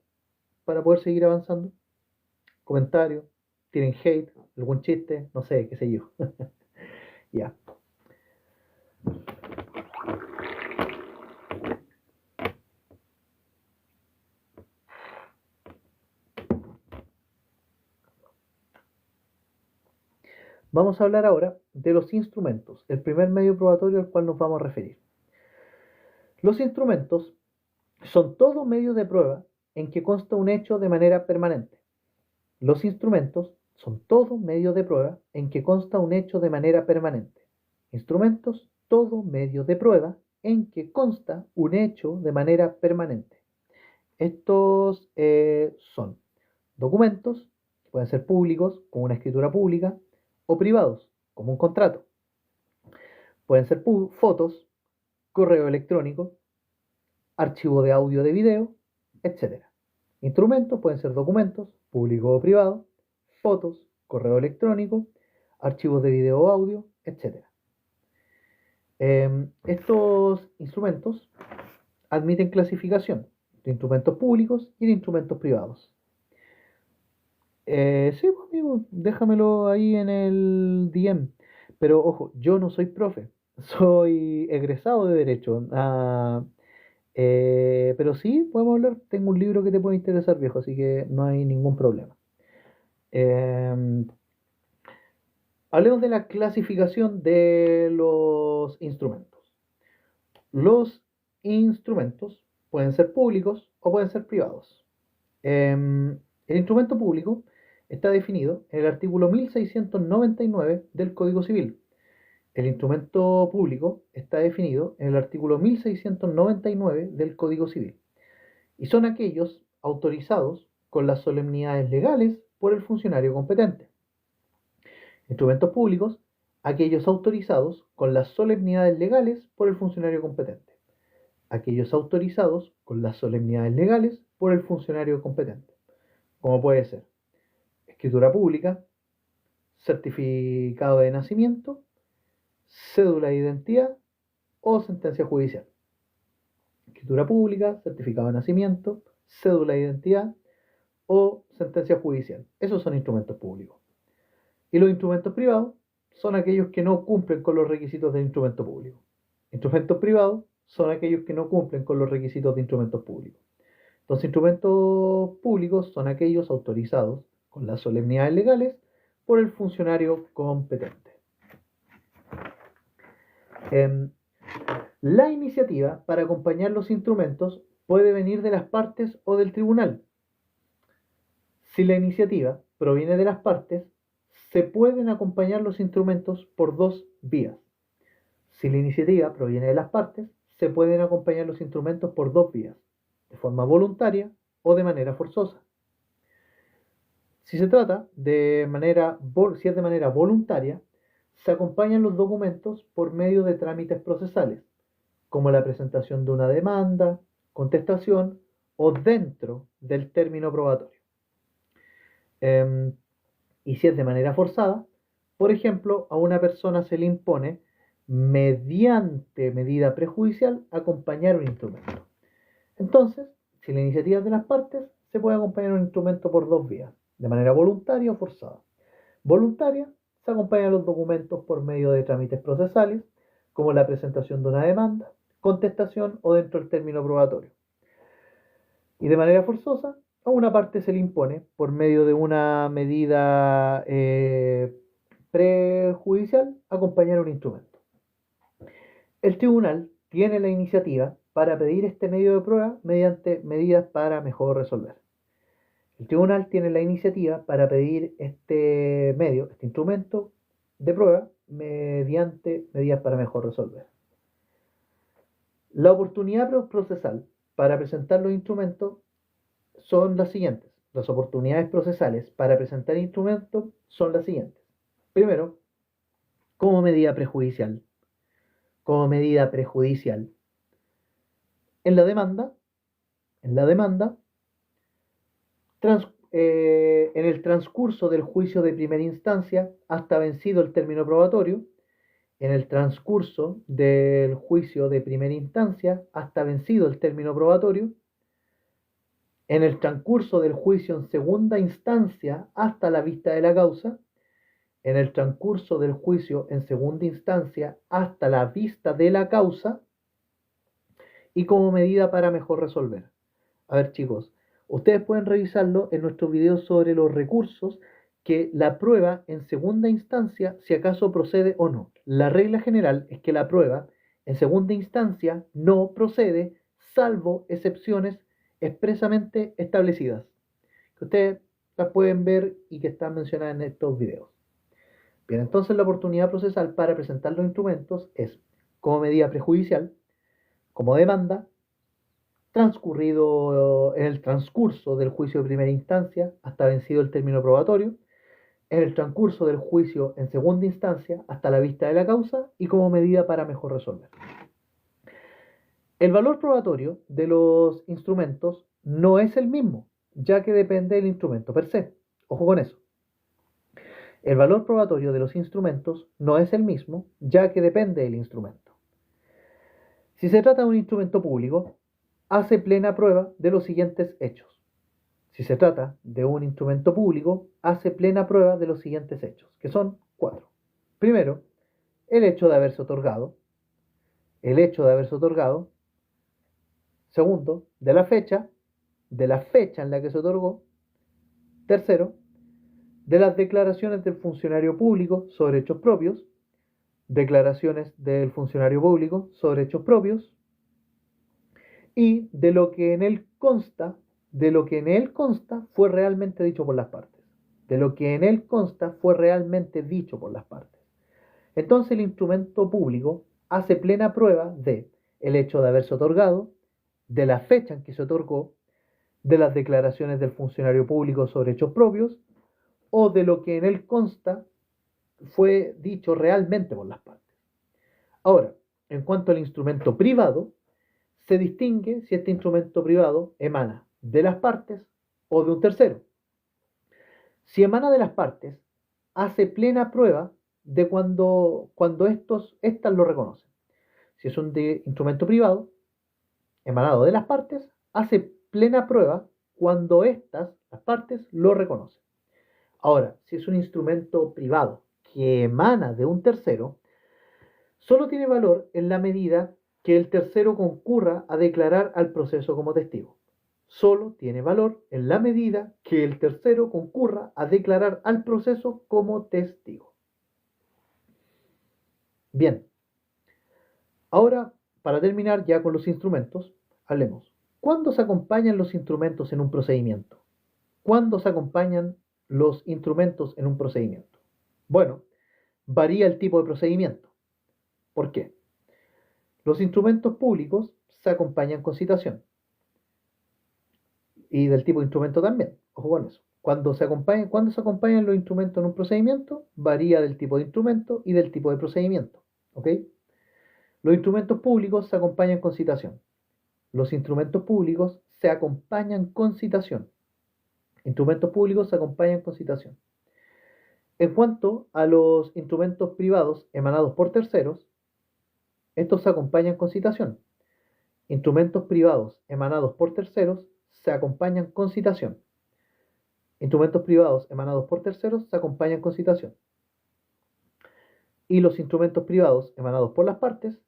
Speaker 1: Para poder seguir avanzando. Comentario, tienen hate, algún chiste, no sé, qué sé yo. Ya. Vamos a hablar ahora de los instrumentos, el primer medio probatorio al cual nos vamos a referir. Los instrumentos son todos medios de prueba en que consta un hecho de manera permanente. Los instrumentos son todos medios de prueba en que consta un hecho de manera permanente. Instrumentos, todo medio de prueba en que consta un hecho de manera permanente. Estos son documentos, que pueden ser públicos, como una escritura pública, o privados, como un contrato. Pueden ser fotos, correo electrónico, archivo de audio de video, etc. Instrumentos pueden ser documentos, públicos o privados, fotos, correo electrónico, archivos de video o audio, etc. Estos instrumentos admiten clasificación de instrumentos públicos y de instrumentos privados. Sí, pues, amigo, déjamelo ahí en el DM. Pero ojo, yo no soy profe, soy egresado de Derecho. Pero sí, podemos hablar. Tengo un libro que te puede interesar, viejo, así que no hay ningún problema. Hablemos de la clasificación de los instrumentos. Los instrumentos pueden ser públicos o pueden ser privados. El instrumento público está definido en el artículo 1699 del Código Civil. El instrumento público está definido en el artículo 1699 del Código Civil y son aquellos autorizados con las solemnidades legales por el funcionario competente. Instrumentos públicos, aquellos autorizados con las solemnidades legales por el funcionario competente. Aquellos autorizados con las solemnidades legales por el funcionario competente, como puede ser escritura pública, certificado de nacimiento, cédula de identidad o sentencia judicial. Escritura pública, certificado de nacimiento, cédula de identidad o sentencia judicial. Esos son instrumentos públicos. Y los instrumentos privados son aquellos que no cumplen con los requisitos de instrumento público. Instrumentos privados son aquellos que no cumplen con los requisitos de instrumentos públicos. Los instrumentos públicos son aquellos autorizados con las solemnidades legales por el funcionario competente. La iniciativa para acompañar los instrumentos puede venir de las partes o del tribunal. Si la iniciativa proviene de las partes, se pueden acompañar los instrumentos por dos vías. Si la iniciativa proviene de las partes, se pueden acompañar los instrumentos por dos vías, de forma voluntaria o de manera forzosa. Si se trata de manera voluntaria, se acompañan los documentos por medio de trámites procesales, como la presentación de una demanda, contestación o dentro del término probatorio. Y si es de manera forzada, por ejemplo, a una persona se le impone, mediante medida prejudicial, acompañar un instrumento. Entonces, si la iniciativa es de las partes, se puede acompañar un instrumento por dos vías, de manera voluntaria o forzada. Voluntaria, se acompañan los documentos por medio de trámites procesales, como la presentación de una demanda, contestación o dentro del término probatorio. Y de manera forzosa, a una parte se le impone, por medio de una medida prejudicial, acompañar un instrumento. El tribunal tiene la iniciativa para pedir este medio de prueba mediante medidas para mejor resolver. El tribunal tiene la iniciativa para pedir este medio, este instrumento de prueba, mediante medidas para mejor resolver. La oportunidad procesal para presentar los instrumentos son las siguientes. Las oportunidades procesales para presentar instrumentos son las siguientes. Primero, como medida prejudicial. En la demanda, en el transcurso del juicio de primera instancia hasta vencido el término probatorio, en el transcurso del juicio de primera instancia hasta vencido el término probatorio, en el transcurso del juicio en segunda instancia hasta la vista de la causa, en el transcurso del juicio en segunda instancia hasta la vista de la causa y como medida para mejor resolver. A ver, chicos, ustedes pueden revisarlo en nuestro video sobre los recursos, que la prueba en segunda instancia, si acaso procede o no. La regla general es que la prueba en segunda instancia no procede salvo excepciones expresamente establecidas, que ustedes las pueden ver y que están mencionadas en estos videos. Bien, entonces la oportunidad procesal para presentar los instrumentos es como medida prejudicial, como demanda, transcurrido en el transcurso del juicio de primera instancia hasta vencido el término probatorio, en el transcurso del juicio en segunda instancia hasta la vista de la causa y como medida para mejor resolver. El valor probatorio de los instrumentos no es el mismo, ya que depende del instrumento per se. Ojo con eso. El valor probatorio de los instrumentos no es el mismo, ya que depende del instrumento. Si se trata de un instrumento público, hace plena prueba de los siguientes hechos. Si se trata de un instrumento público, hace plena prueba de los siguientes hechos, que son 4. Primero, el hecho de haberse otorgado. El hecho de haberse otorgado. Segundo, de la fecha en la que se otorgó. Tercero, de las declaraciones del funcionario público sobre hechos propios. Declaraciones del funcionario público sobre hechos propios. Y de lo que en él consta fue realmente dicho por las partes. De lo que en él consta fue realmente dicho por las partes. Entonces el instrumento público hace plena prueba de el hecho de haberse otorgado, de la fecha en que se otorgó, de las declaraciones del funcionario público sobre hechos propios, o de lo que en él consta fue dicho realmente por las partes. Ahora, en cuanto al instrumento privado, se distingue si este instrumento privado emana de las partes o de un tercero. Si emana de las partes, hace plena prueba de cuando estas lo reconocen. Si es un instrumento privado, emanado de las partes, hace plena prueba cuando las partes, lo reconocen. Ahora, si es un instrumento privado que emana de un tercero, solo tiene valor en la medida que el tercero concurra a declarar al proceso como testigo. Solo tiene valor en la medida que el tercero concurra a declarar al proceso como testigo. Bien, ahora para terminar ya con los instrumentos, hablemos. ¿Cuándo se acompañan los instrumentos en un procedimiento? ¿Cuándo se acompañan los instrumentos en un procedimiento? Bueno, varía el tipo de procedimiento. ¿Por qué? Los instrumentos públicos se acompañan con citación. Y del tipo de instrumento también. Ojo con eso. Cuando se acompañan los instrumentos en un procedimiento, varía del tipo de instrumento y del tipo de procedimiento. ¿Ok? Los instrumentos públicos se acompañan con citación. Los instrumentos públicos se acompañan con citación. Instrumentos públicos se acompañan con citación. En cuanto a los instrumentos privados emanados por terceros, estos se acompañan con citación. Instrumentos privados emanados por terceros se acompañan con citación. Instrumentos privados emanados por terceros se acompañan con citación. Y los instrumentos privados emanados por las partes,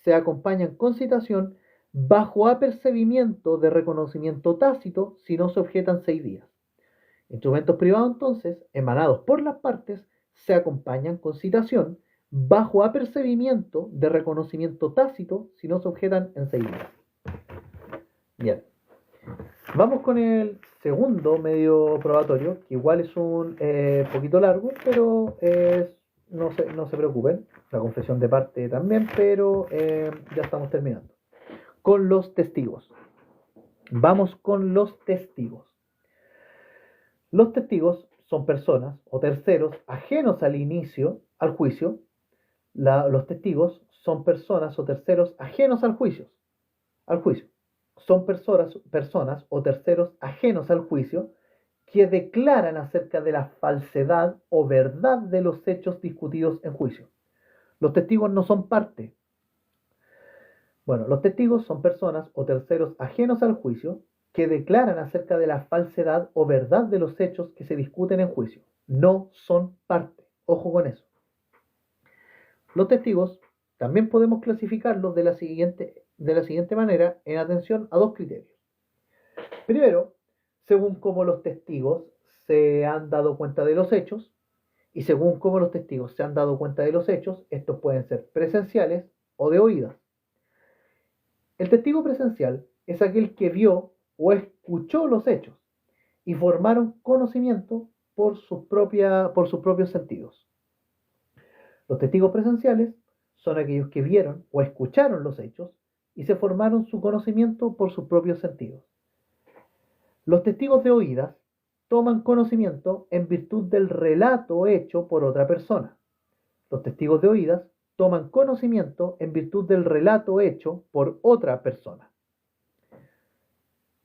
Speaker 1: se acompañan con citación bajo apercibimiento de reconocimiento tácito si no se objetan 6 días. Instrumentos privados entonces, emanados por las partes, se acompañan con citación bajo apercibimiento de reconocimiento tácito si no se objetan en 6 días. Bien. Vamos con el segundo medio probatorio, que igual es un poquito largo, pero no se preocupen, la confesión de parte también, pero ya estamos terminando. Con los testigos. Vamos con los testigos. Los testigos son personas o terceros ajenos al inicio, al juicio. Los testigos son personas o terceros ajenos al juicio. Son personas o terceros ajenos al juicio que declaran acerca de la falsedad o verdad de los hechos discutidos en juicio. Los testigos no son parte. Bueno, los testigos son personas o terceros ajenos al juicio que declaran acerca de la falsedad o verdad de los hechos que se discuten en juicio. No son parte. Ojo con eso. Los testigos también podemos clasificarlos de la siguiente manera en atención a 2 criterios. Primero, según cómo los testigos se han dado cuenta de los hechos, y según cómo los testigos se han dado cuenta de los hechos, estos pueden ser presenciales o de oídas. El testigo presencial es aquel que vio o escuchó los hechos y formaron conocimiento por sus propios sentidos. Los testigos presenciales son aquellos que vieron o escucharon los hechos y se formaron su conocimiento por sus propios sentidos. Los testigos de oídas toman conocimiento en virtud del relato hecho por otra persona. Los testigos de oídas toman conocimiento en virtud del relato hecho por otra persona.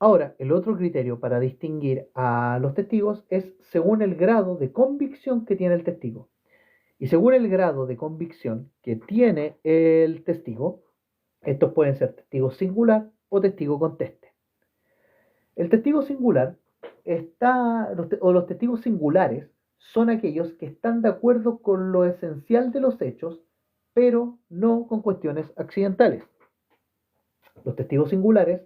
Speaker 1: Ahora, el otro criterio para distinguir a los testigos es según el grado de convicción que tiene el testigo. Y según el grado de convicción que tiene el testigo, estos pueden ser testigo singular o testigo conteste. El testigo singular los testigos singulares son aquellos que están de acuerdo con lo esencial de los hechos, pero no con cuestiones accidentales. Los testigos singulares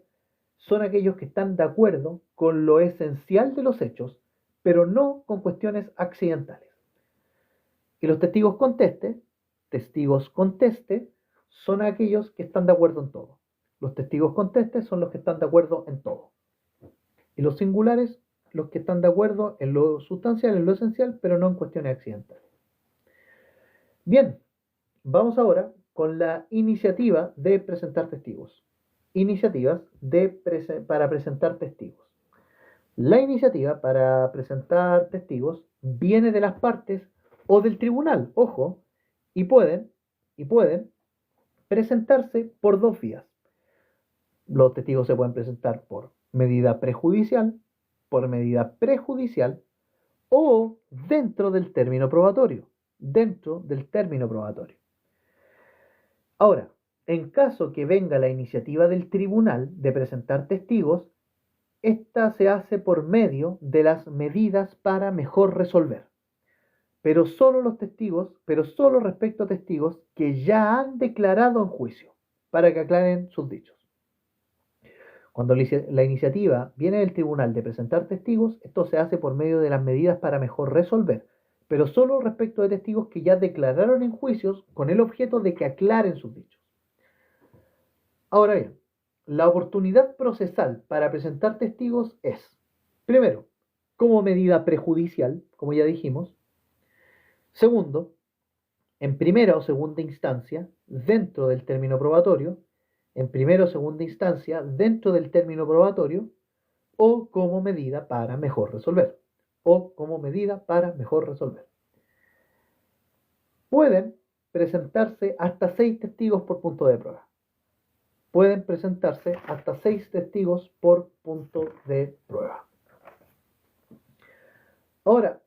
Speaker 1: son aquellos que están de acuerdo con lo esencial de los hechos, pero no con cuestiones accidentales. Y los testigos conteste, son aquellos que están de acuerdo en todo. Los testigos conteste son los que están de acuerdo en todo. Y los singulares, los que están de acuerdo en lo sustancial, en lo esencial, pero no en cuestiones accidentales. Bien, vamos ahora con la iniciativa de presentar testigos. Iniciativas para presentar testigos. La iniciativa para presentar testigos viene de las partes o del tribunal, ojo, y pueden presentarse por dos vías. Los testigos se pueden presentar por medida prejudicial o dentro del término probatorio. Ahora, en caso que venga la iniciativa del tribunal de presentar testigos, esta se hace por medio de las medidas para mejor resolver. Pero solo respecto a testigos que ya han declarado en juicio, para que aclaren sus dichos. Cuando la iniciativa viene del tribunal de presentar testigos, esto se hace por medio de las medidas para mejor resolver, pero solo respecto de testigos que ya declararon en juicios con el objeto de que aclaren sus dichos. Ahora bien, la oportunidad procesal para presentar testigos es, primero, como medida prejudicial, como ya dijimos. Segundo, en primera o segunda instancia, dentro del término probatorio, o como medida para mejor resolver. Pueden presentarse hasta 6 testigos por punto de prueba. Ahora,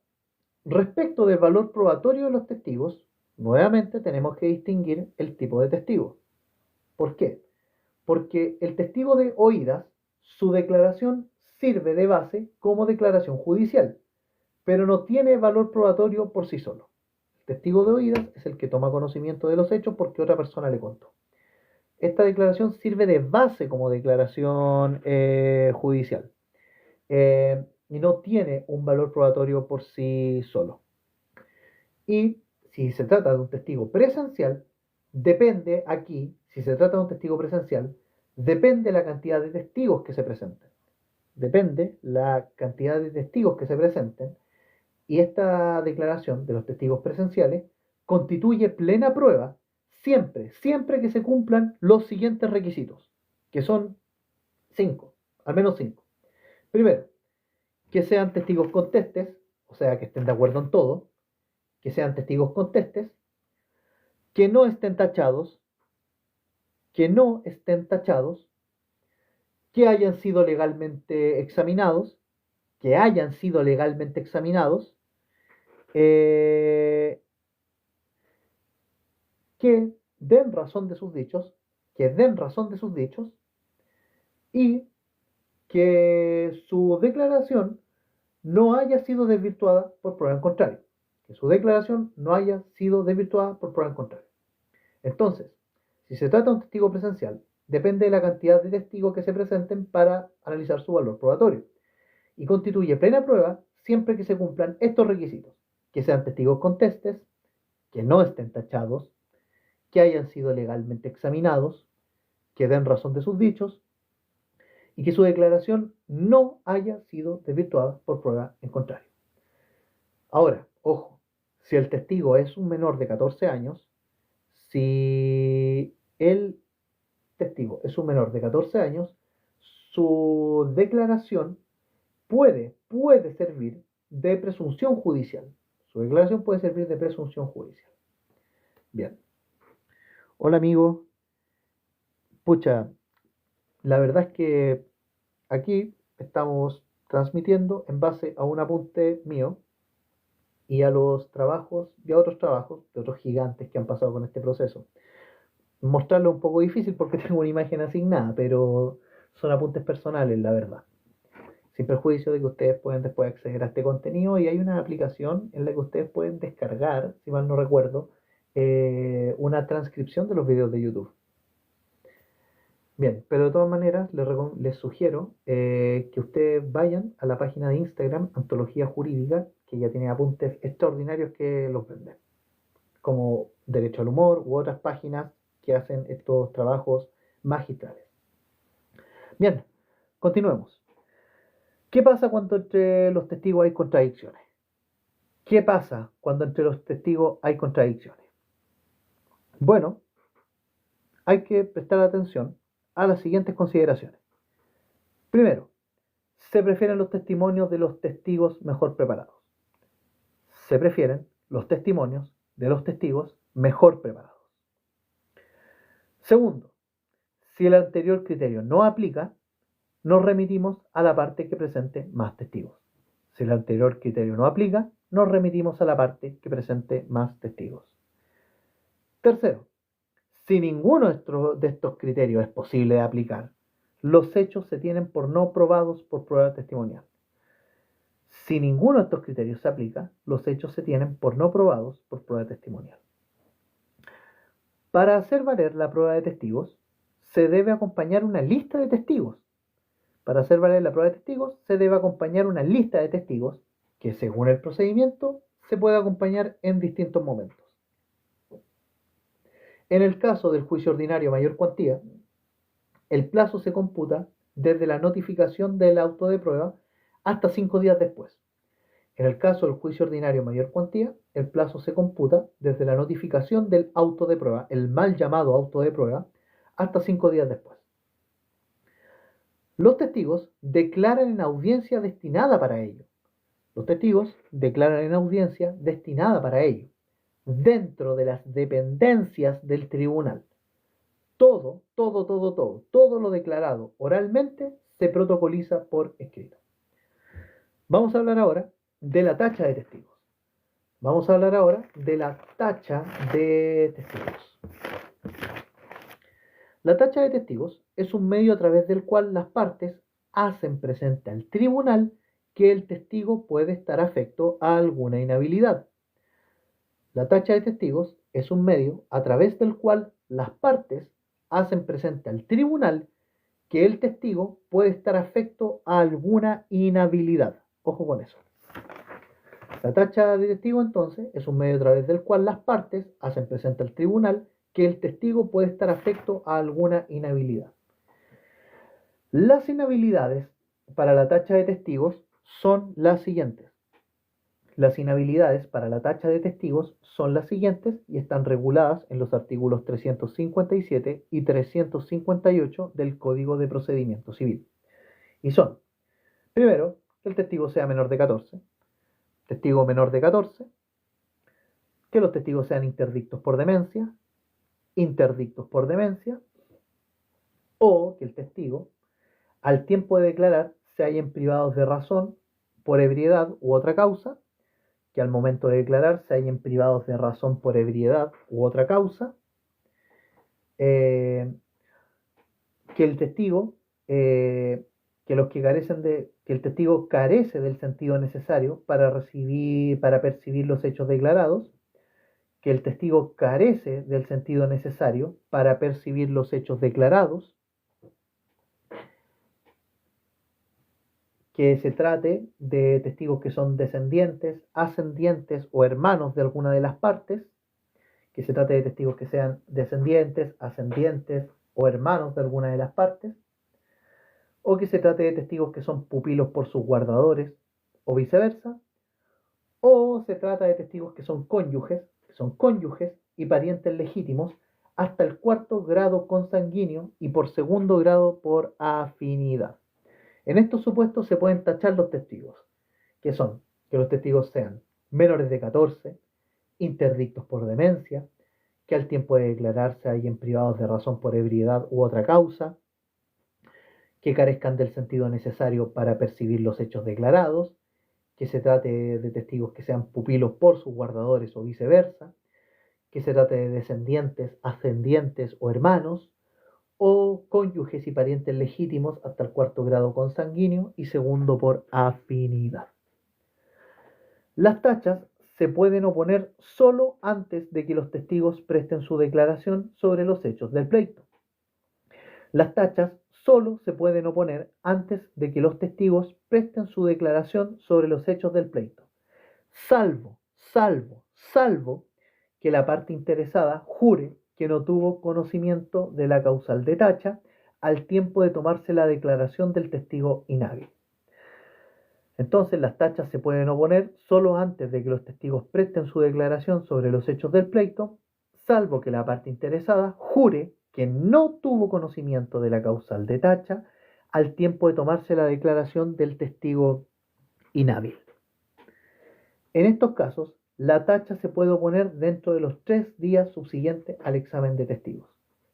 Speaker 1: respecto del valor probatorio de los testigos, nuevamente tenemos que distinguir el tipo de testigo. ¿Por qué? Porque el testigo de oídas, su declaración sirve de base como declaración judicial, pero no tiene valor probatorio por sí solo. El testigo de oídas es el que toma conocimiento de los hechos porque otra persona le contó. Esta declaración sirve de base como declaración judicial y no tiene un valor probatorio por sí solo. Y si se trata de un testigo presencial, depende la cantidad de testigos que se presenten. Y esta declaración de los testigos presenciales constituye plena prueba siempre que se cumplan los siguientes requisitos, que son 5, al menos 5. Primero, que sean testigos contestes, o sea, que estén de acuerdo en todo, que sean testigos contestes, que no estén tachados, que hayan sido legalmente examinados, que den razón de sus dichos, y que su declaración no haya sido desvirtuada por prueba en contrario. Entonces, si se trata de un testigo presencial, depende de la cantidad de testigos que se presenten para analizar su valor probatorio. Y constituye plena prueba siempre que se cumplan estos requisitos: que sean testigos contestes, que no estén tachados, que hayan sido legalmente examinados, que den razón de sus dichos y que su declaración no haya sido desvirtuada por prueba en contrario. Ahora, ojo, si el testigo es un menor de 14 años, si el testigo es un menor de 14 años, su declaración puede servir de presunción judicial. Su declaración puede servir de presunción judicial. Bien. Hola amigo. Pucha, la verdad es que aquí estamos transmitiendo en base a un apunte mío y a los trabajos y a otros trabajos de otros gigantes que han pasado con este proceso. Mostrarlo es un poco difícil porque tengo una imagen asignada, pero son apuntes personales, la verdad. Sin perjuicio de que ustedes pueden después acceder a este contenido y hay una aplicación en la que ustedes pueden descargar, si mal no recuerdo, una transcripción de los videos de YouTube. Bien, pero de todas maneras les sugiero que ustedes vayan a la página de Instagram, Antología Jurídica, que ya tiene apuntes extraordinarios que los venden, como Derecho al Humor u otras páginas que hacen estos trabajos magistrales. Bien, continuemos. ¿Qué pasa cuando entre los testigos hay contradicciones? ¿Qué pasa cuando entre los testigos hay contradicciones? Bueno, hay que prestar atención a las siguientes consideraciones. Primero, se prefieren los testimonios de los testigos mejor preparados. Se prefieren los testimonios de los testigos mejor preparados. Segundo, si el anterior criterio no aplica, nos remitimos a la parte que presente más testigos. Si el anterior criterio no aplica, nos remitimos a la parte que presente más testigos. Tercero, si ninguno de estos criterios es posible de aplicar, los hechos se tienen por no probados por prueba testimonial. Si ninguno de estos criterios se aplica, los hechos se tienen por no probados por prueba testimonial. Para hacer valer la prueba de testigos, se debe acompañar una lista de testigos. Para hacer valer la prueba de testigos, se debe acompañar una lista de testigos que, según el procedimiento, se puede acompañar en distintos momentos. En el caso del juicio ordinario mayor cuantía, el plazo se computa desde la notificación del auto de prueba hasta 5 días después. En el caso del juicio ordinario mayor cuantía, el plazo se computa desde la notificación del auto de prueba, el mal llamado auto de prueba, hasta 5 días después. Los testigos declaran en audiencia destinada para ello. Los testigos declaran en audiencia destinada para ello, dentro de las dependencias del tribunal. Todo lo declarado oralmente se protocoliza por escrito. Vamos a hablar ahora de la tacha de testigos. Vamos a hablar ahora de la tacha de testigos. La tacha de testigos es un medio a través del cual las partes hacen presente al tribunal que el testigo puede estar afecto a alguna inhabilidad. La tacha de testigos es un medio a través del cual las partes hacen presente al tribunal que el testigo puede estar afecto a alguna inhabilidad. Ojo con eso. La tacha de testigo entonces es un medio a través del cual las partes hacen presente al tribunal que el testigo puede estar afecto a alguna inhabilidad. Las inhabilidades para la tacha de testigos son las siguientes. Las inhabilidades para la tacha de testigos son las siguientes y están reguladas en los artículos 357 y 358 del Código de Procedimiento Civil. Y son, primero, que el testigo sea menor de 14, testigo menor de 14, que los testigos sean interdictos por demencia, o que el testigo, al tiempo de declarar, se hallen privados de razón por ebriedad u otra causa, que al momento de declarar se hallen privados de razón por ebriedad u otra causa, que el testigo, que el testigo carece del sentido necesario para percibir los hechos declarados, que el testigo carece del sentido necesario para percibir los hechos declarados, que se trate de testigos que son descendientes, ascendientes o hermanos de alguna de las partes, que se trate de testigos que sean descendientes, ascendientes o hermanos de alguna de las partes, o que se trate de testigos que son pupilos por sus guardadores, o viceversa, o se trata de testigos que son cónyuges y parientes legítimos hasta el cuarto grado consanguíneo y por segundo grado por afinidad. En estos supuestos se pueden tachar los testigos, que son que los testigos sean menores de 14, interdictos por demencia, que al tiempo de declararse hayan privados de razón por ebriedad u otra causa, que carezcan del sentido necesario para percibir los hechos declarados, que se trate de testigos que sean pupilos por sus guardadores o viceversa, que se trate de descendientes, ascendientes o hermanos, o cónyuges y parientes legítimos hasta el cuarto grado consanguíneo y segundo por afinidad. Las tachas se pueden oponer solo antes de que los testigos presten su declaración sobre los hechos del pleito. Las tachas solo se pueden oponer antes de que los testigos presten su declaración sobre los hechos del pleito, salvo que la parte interesada jure que no tuvo conocimiento de la causal de tacha al tiempo de tomarse la declaración del testigo inhábil. Entonces las tachas se pueden oponer solo antes de que los testigos presten su declaración sobre los hechos del pleito, salvo que la parte interesada jure que no tuvo conocimiento de la causal de tacha al tiempo de tomarse la declaración del testigo inhábil. En estos casos, la tacha se puede oponer dentro de los 3 días subsiguientes al examen de testigos.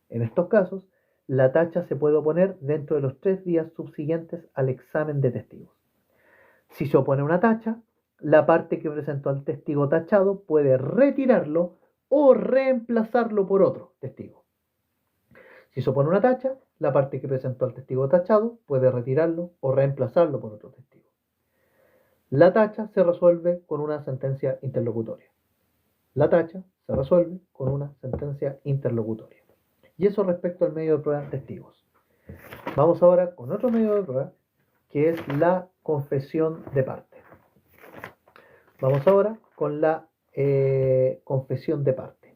Speaker 1: En estos casos, la tacha se puede oponer dentro de los 3 días subsiguientes al examen de testigos. Si se opone una tacha, la parte que presentó al testigo tachado puede retirarlo o reemplazarlo por otro testigo. Si se opone una tacha, la parte que presentó al testigo tachado puede retirarlo o reemplazarlo por otro testigo. La tacha se resuelve con una sentencia interlocutoria. La tacha se resuelve con una sentencia interlocutoria. Y eso respecto al medio de prueba de testigos. Vamos ahora con otro medio de prueba, que es la confesión de parte. Vamos ahora con la confesión de parte.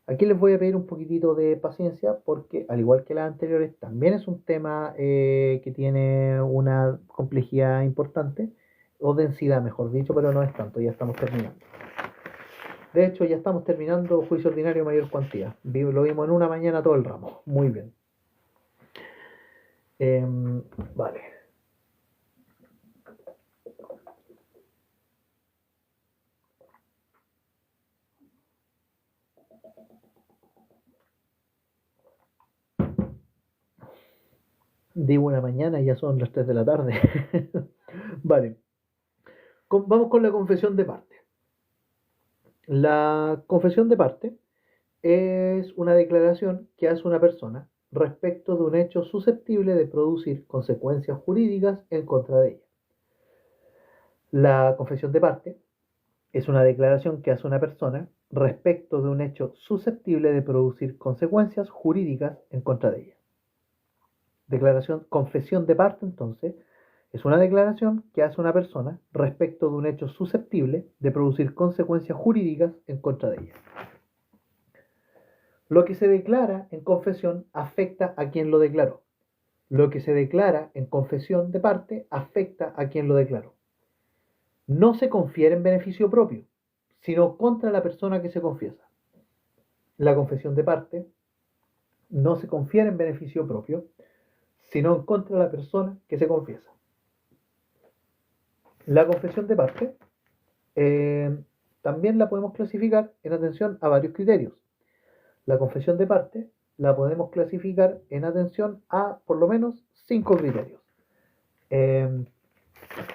Speaker 1: Aquí les voy a pedir un poquitito de paciencia porque, al igual que las anteriores, también es un tema que tiene una complejidad importante, o densidad mejor dicho, pero no es tanto, ya estamos terminando. De hecho, ya estamos terminando juicio ordinario mayor cuantía. Lo vimos en una mañana todo el ramo. Muy bien. Vale. Digo una mañana y ya son las 3 de la tarde. Vale. Vamos con la confesión de parte. La confesión de parte es una declaración que hace una persona respecto de un hecho susceptible de producir consecuencias jurídicas en contra de ella. La confesión de parte es una declaración que hace una persona respecto de un hecho susceptible de producir consecuencias jurídicas en contra de ella. Confesión de parte, entonces, es una declaración que hace una persona respecto de un hecho susceptible de producir consecuencias jurídicas en contra de ella. Lo que se declara en confesión afecta a quien lo declaró. Lo que se declara en confesión de parte afecta a quien lo declaró. No se confiere en beneficio propio, sino contra la persona que se confiesa. La confesión de parte no se confiere en beneficio propio, sino en contra de la persona que se confiesa. La confesión de parte también la podemos clasificar en atención a varios criterios. La confesión de parte la podemos clasificar en atención a por lo menos 5 criterios,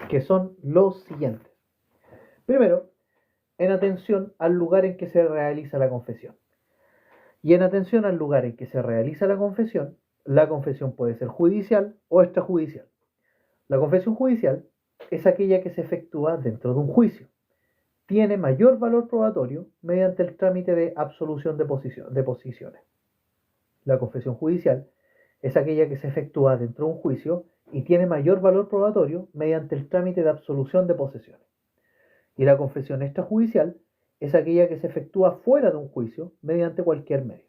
Speaker 1: que son los siguientes. Primero, en atención al lugar en que se realiza la confesión. Y en atención al lugar en que se realiza la confesión puede ser judicial o extrajudicial. La confesión judicial es aquella que se efectúa dentro de un juicio. Tiene mayor valor probatorio mediante el trámite de absolución de posiciones. La confesión judicial es aquella que se efectúa dentro de un juicio y tiene mayor valor probatorio mediante el trámite de absolución de posesiones. Y la confesión extrajudicial es aquella que se efectúa fuera de un juicio mediante cualquier medio.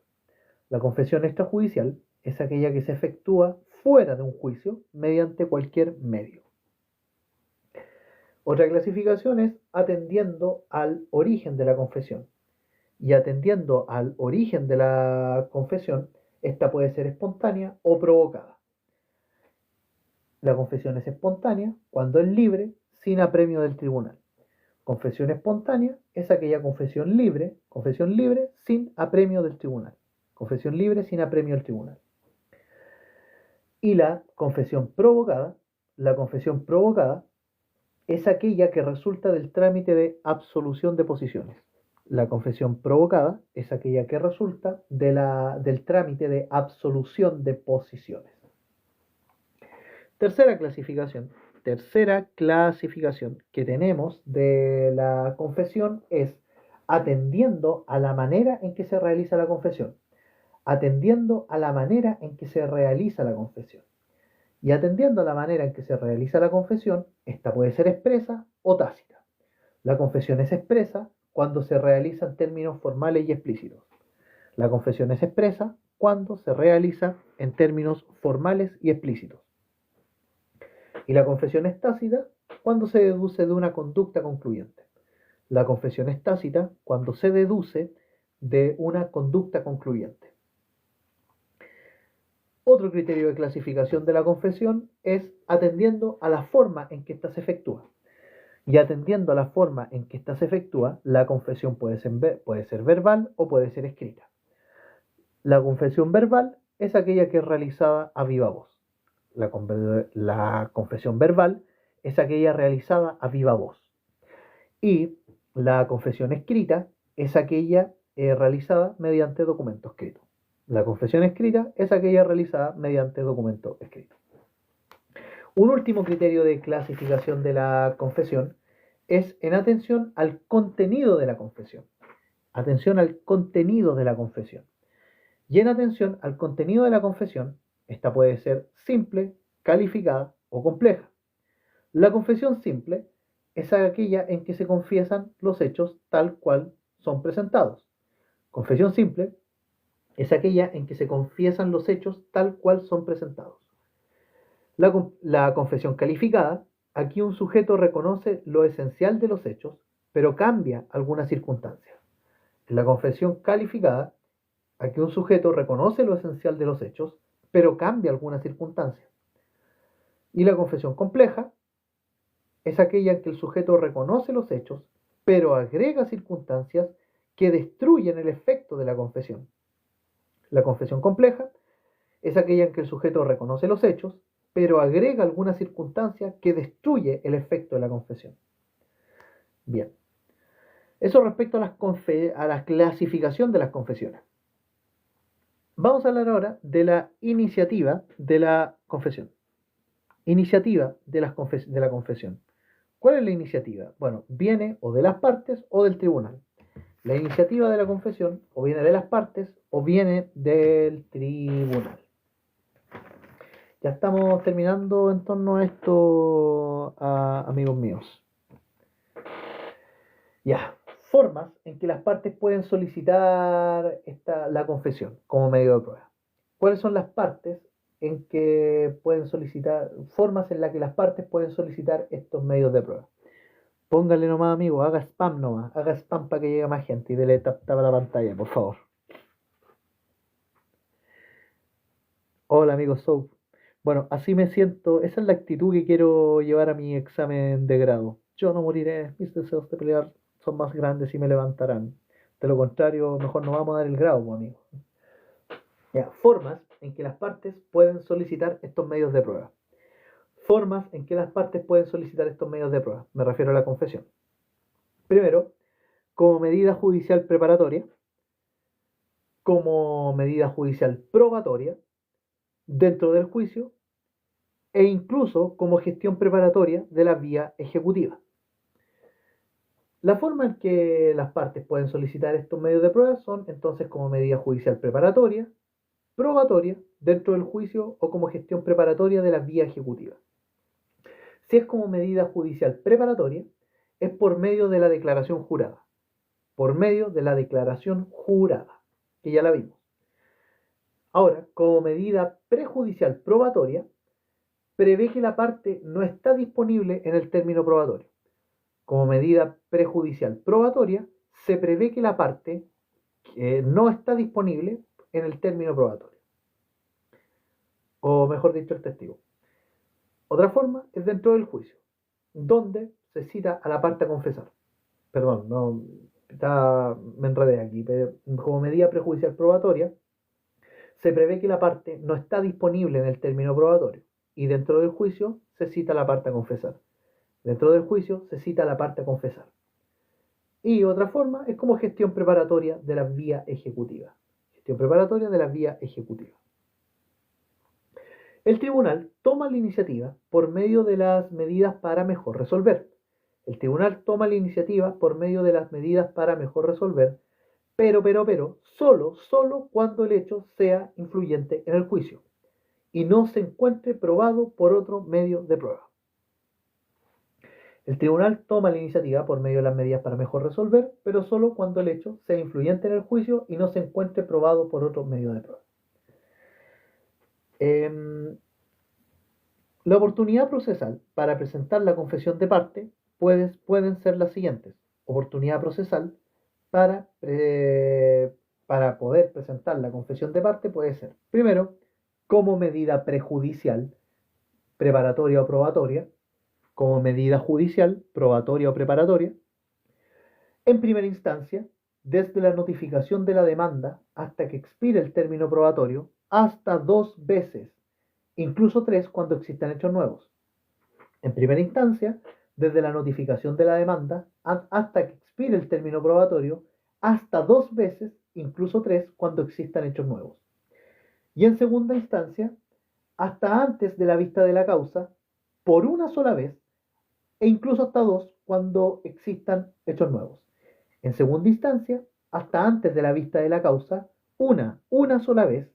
Speaker 1: La confesión extrajudicial es aquella que se efectúa fuera de un juicio mediante cualquier medio. Otra clasificación es atendiendo al origen de la confesión. Y atendiendo al origen de la confesión, esta puede ser espontánea o provocada. La confesión es espontánea cuando es libre, sin apremio del tribunal. Confesión espontánea es aquella confesión libre sin apremio del tribunal. Confesión libre sin apremio del tribunal. Y la confesión provocada es aquella que resulta del trámite de absolución de posiciones. La confesión provocada es aquella que resulta del trámite de absolución de posiciones. Tercera clasificación que tenemos de la confesión es atendiendo a la manera en que se realiza la confesión. Atendiendo a la manera en que se realiza la confesión. Y atendiendo a la manera en que se realiza la confesión, esta puede ser expresa o tácita. La confesión es expresa cuando se realiza en términos formales y explícitos. La confesión es expresa cuando se realiza en términos formales y explícitos. Y la confesión es tácita cuando se deduce de una conducta concluyente. La confesión es tácita cuando se deduce de una conducta concluyente. Otro criterio de clasificación de la confesión es atendiendo a la forma en que ésta se efectúa. Y atendiendo a la forma en que ésta se efectúa, la confesión puede ser verbal o puede ser escrita. La confesión verbal es aquella que es realizada a viva voz. La confesión verbal es aquella realizada a viva voz. Y la confesión escrita es aquella realizada mediante documento escrito. La confesión escrita es aquella realizada mediante documento escrito. Un último criterio de clasificación de la confesión es en atención al contenido de la confesión. Atención al contenido de la confesión. Y en atención al contenido de la confesión, esta puede ser simple, calificada o compleja. La confesión simple es aquella en que se confiesan los hechos tal cual son presentados. Confesión simple es aquella en que se confiesan los hechos tal cual son presentados. La confesión calificada, aquí un sujeto reconoce lo esencial de los hechos, pero cambia algunas circunstancias. En la confesión calificada, aquí un sujeto reconoce lo esencial de los hechos, pero cambia algunas circunstancias. Y la confesión compleja es aquella en que el sujeto reconoce los hechos, pero agrega circunstancias que destruyen el efecto de la confesión. La confesión compleja es aquella en que el sujeto reconoce los hechos, pero agrega alguna circunstancia que destruye el efecto de la confesión. Bien, eso respecto a la clasificación de las confesiones. Vamos a hablar ahora de la iniciativa de la confesión. Iniciativa de la confesión. ¿Cuál es la iniciativa? Bueno, viene o de las partes o del tribunal. La iniciativa de la confesión o viene de las partes o viene del tribunal. Ya estamos terminando en torno a esto, amigos míos. Ya, formas en que las partes pueden solicitar la confesión como medio de prueba. ¿Cuáles son las partes en que pueden solicitar, formas en las que las partes pueden solicitar estos medios de prueba? Póngale nomás, amigo, haga spam nomás, haga spam para que llegue más gente y dele tapa la pantalla, por favor. Hola, amigo Soap. Bueno, así me siento, esa es la actitud que quiero llevar a mi examen de grado. Yo no moriré, mis deseos de pelear son más grandes y me levantarán. De lo contrario, mejor no vamos a dar el grado, amigo. Ya, formas en que las partes pueden solicitar estos medios de prueba. Formas en que las partes pueden solicitar estos medios de prueba. Me refiero a la confesión. Primero, como medida judicial preparatoria, como medida judicial probatoria, dentro del juicio, e incluso como gestión preparatoria de la vía ejecutiva. La forma en que las partes pueden solicitar estos medios de prueba son entonces como medida judicial preparatoria, probatoria, dentro del juicio o como gestión preparatoria de la vía ejecutiva. Si es como medida judicial preparatoria, es por medio de la declaración jurada. por medio de la declaración jurada, que ya la vimos. Ahora, como medida prejudicial probatoria, prevé que la parte no está disponible en el término probatorio. Como medida prejudicial probatoria, se prevé que la parte no está disponible en el término probatorio. O mejor dicho, el testigo. Otra forma es dentro del juicio, donde se cita a la parte a confesar. Perdón, no, me enredé aquí. Pero como medida prejudicial probatoria, se prevé que la parte no está disponible en el término probatorio y dentro del juicio se cita a la parte a confesar. Dentro del juicio se cita a la parte a confesar. Y otra forma es como gestión preparatoria de la vía ejecutiva. Gestión preparatoria de la vía ejecutiva. El tribunal toma la iniciativa por medio de las medidas para mejor resolver. El tribunal toma la iniciativa por medio de las medidas para mejor resolver, pero, solo cuando el hecho sea influyente en el juicio y no se encuentre probado por otro medio de prueba. El tribunal toma la iniciativa por medio de las medidas para mejor resolver, pero solo cuando el hecho sea influyente en el juicio y no se encuentre probado por otro medio de prueba. La oportunidad procesal para presentar la confesión de parte pueden ser las siguientes. Oportunidad procesal para poder presentar la confesión de parte puede ser, primero, como medida prejudicial, preparatoria o probatoria, como medida judicial, probatoria o preparatoria. En primera instancia, desde la notificación de la demanda hasta que expire el término probatorio, hasta 2 veces, incluso 3 cuando existan hechos nuevos. En primera instancia, desde la notificación de la demanda hasta que expire el término probatorio, hasta 2 veces, incluso 3 cuando existan hechos nuevos. Y en segunda instancia, hasta antes de la vista de la causa, por una sola vez, e incluso hasta 2 cuando existan hechos nuevos. En segunda instancia, hasta antes de la vista de la causa, una sola vez,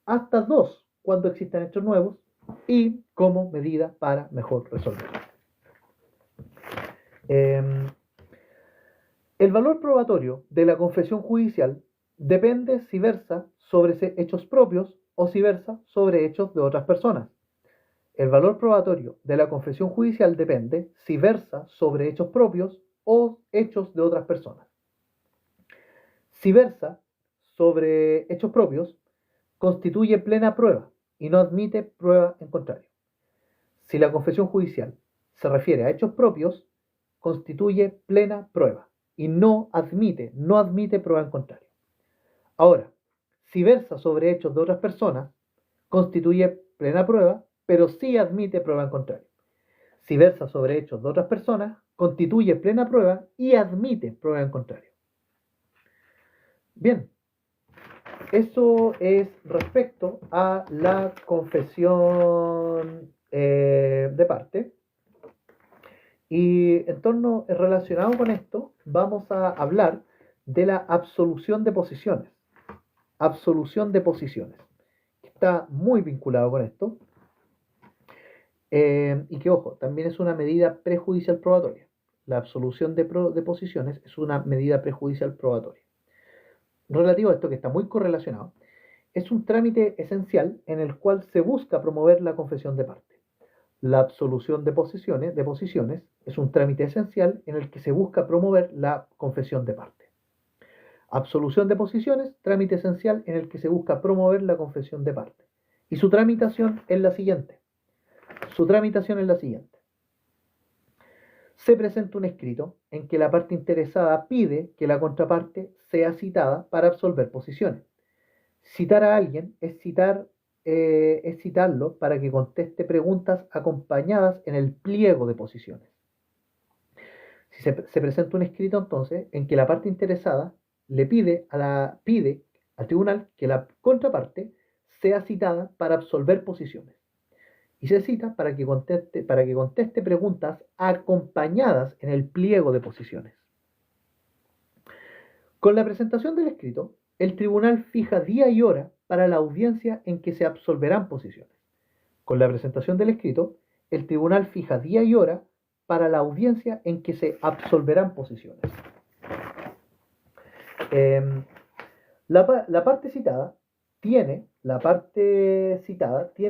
Speaker 1: hasta 2 cuando existan hechos nuevos y como medida para mejor resolver. El valor probatorio de la confesión judicial depende si versa sobre hechos propios o si versa sobre hechos de otras personas. El valor probatorio de la confesión judicial depende si versa sobre hechos propios o hechos de otras personas. Si versa sobre hechos propios, constituye plena prueba y no admite prueba en contrario. Si la confesión judicial se refiere a hechos propios, constituye plena prueba y no admite prueba en contrario. Ahora, si versa sobre hechos de otras personas, constituye plena prueba, pero sí admite prueba en contrario. Si versa sobre hechos de otras personas, constituye plena prueba y admite prueba en contrario. Bien, eso es respecto a la confesión de parte. Y en torno relacionado con esto, vamos a hablar de la absolución de posiciones. Absolución de posiciones. Está muy vinculado con esto. Y que, ojo, también es una medida prejudicial probatoria. La absolución de posiciones es una medida prejudicial probatoria. Relativo a esto, que está muy correlacionado, es un trámite esencial en el cual se busca promover la confesión de parte. La absolución de posiciones es un trámite esencial en el que se busca promover la confesión de parte. Absolución de posiciones, trámite esencial en el que se busca promover la confesión de parte. Y su tramitación es la siguiente. Se presenta un escrito en que la parte interesada pide que la contraparte sea citada para absolver posiciones. Citar a alguien es citarlo para que conteste preguntas acompañadas en el pliego de posiciones. Si se presenta un escrito entonces en que la parte interesada le pide al tribunal que la contraparte sea citada para absolver posiciones. Y se cita para que conteste preguntas acompañadas en el pliego de posiciones. Con la presentación del escrito, el tribunal fija día y hora para la audiencia en que se absolverán posiciones. Con la presentación del escrito, el tribunal fija día y hora para la audiencia en que se absolverán posiciones. La parte citada tiene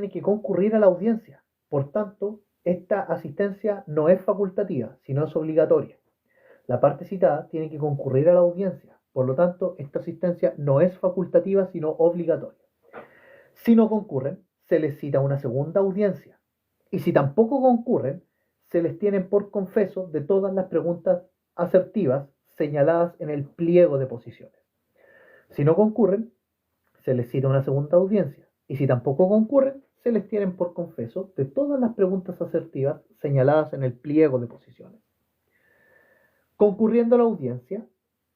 Speaker 1: que concurrir a la audiencia. Por tanto, esta asistencia no es facultativa, sino es obligatoria. La parte citada tiene que concurrir a la audiencia. Por lo tanto, esta asistencia no es facultativa, sino obligatoria. Si no concurren, se les cita una segunda audiencia. Y si tampoco concurren, se les tienen por confeso de todas las preguntas asertivas señaladas en el pliego de posiciones. Si no concurren, se les cita una segunda audiencia. Y si tampoco concurren, se les tienen por confeso de todas las preguntas asertivas señaladas en el pliego de posiciones. Concurriendo a la audiencia,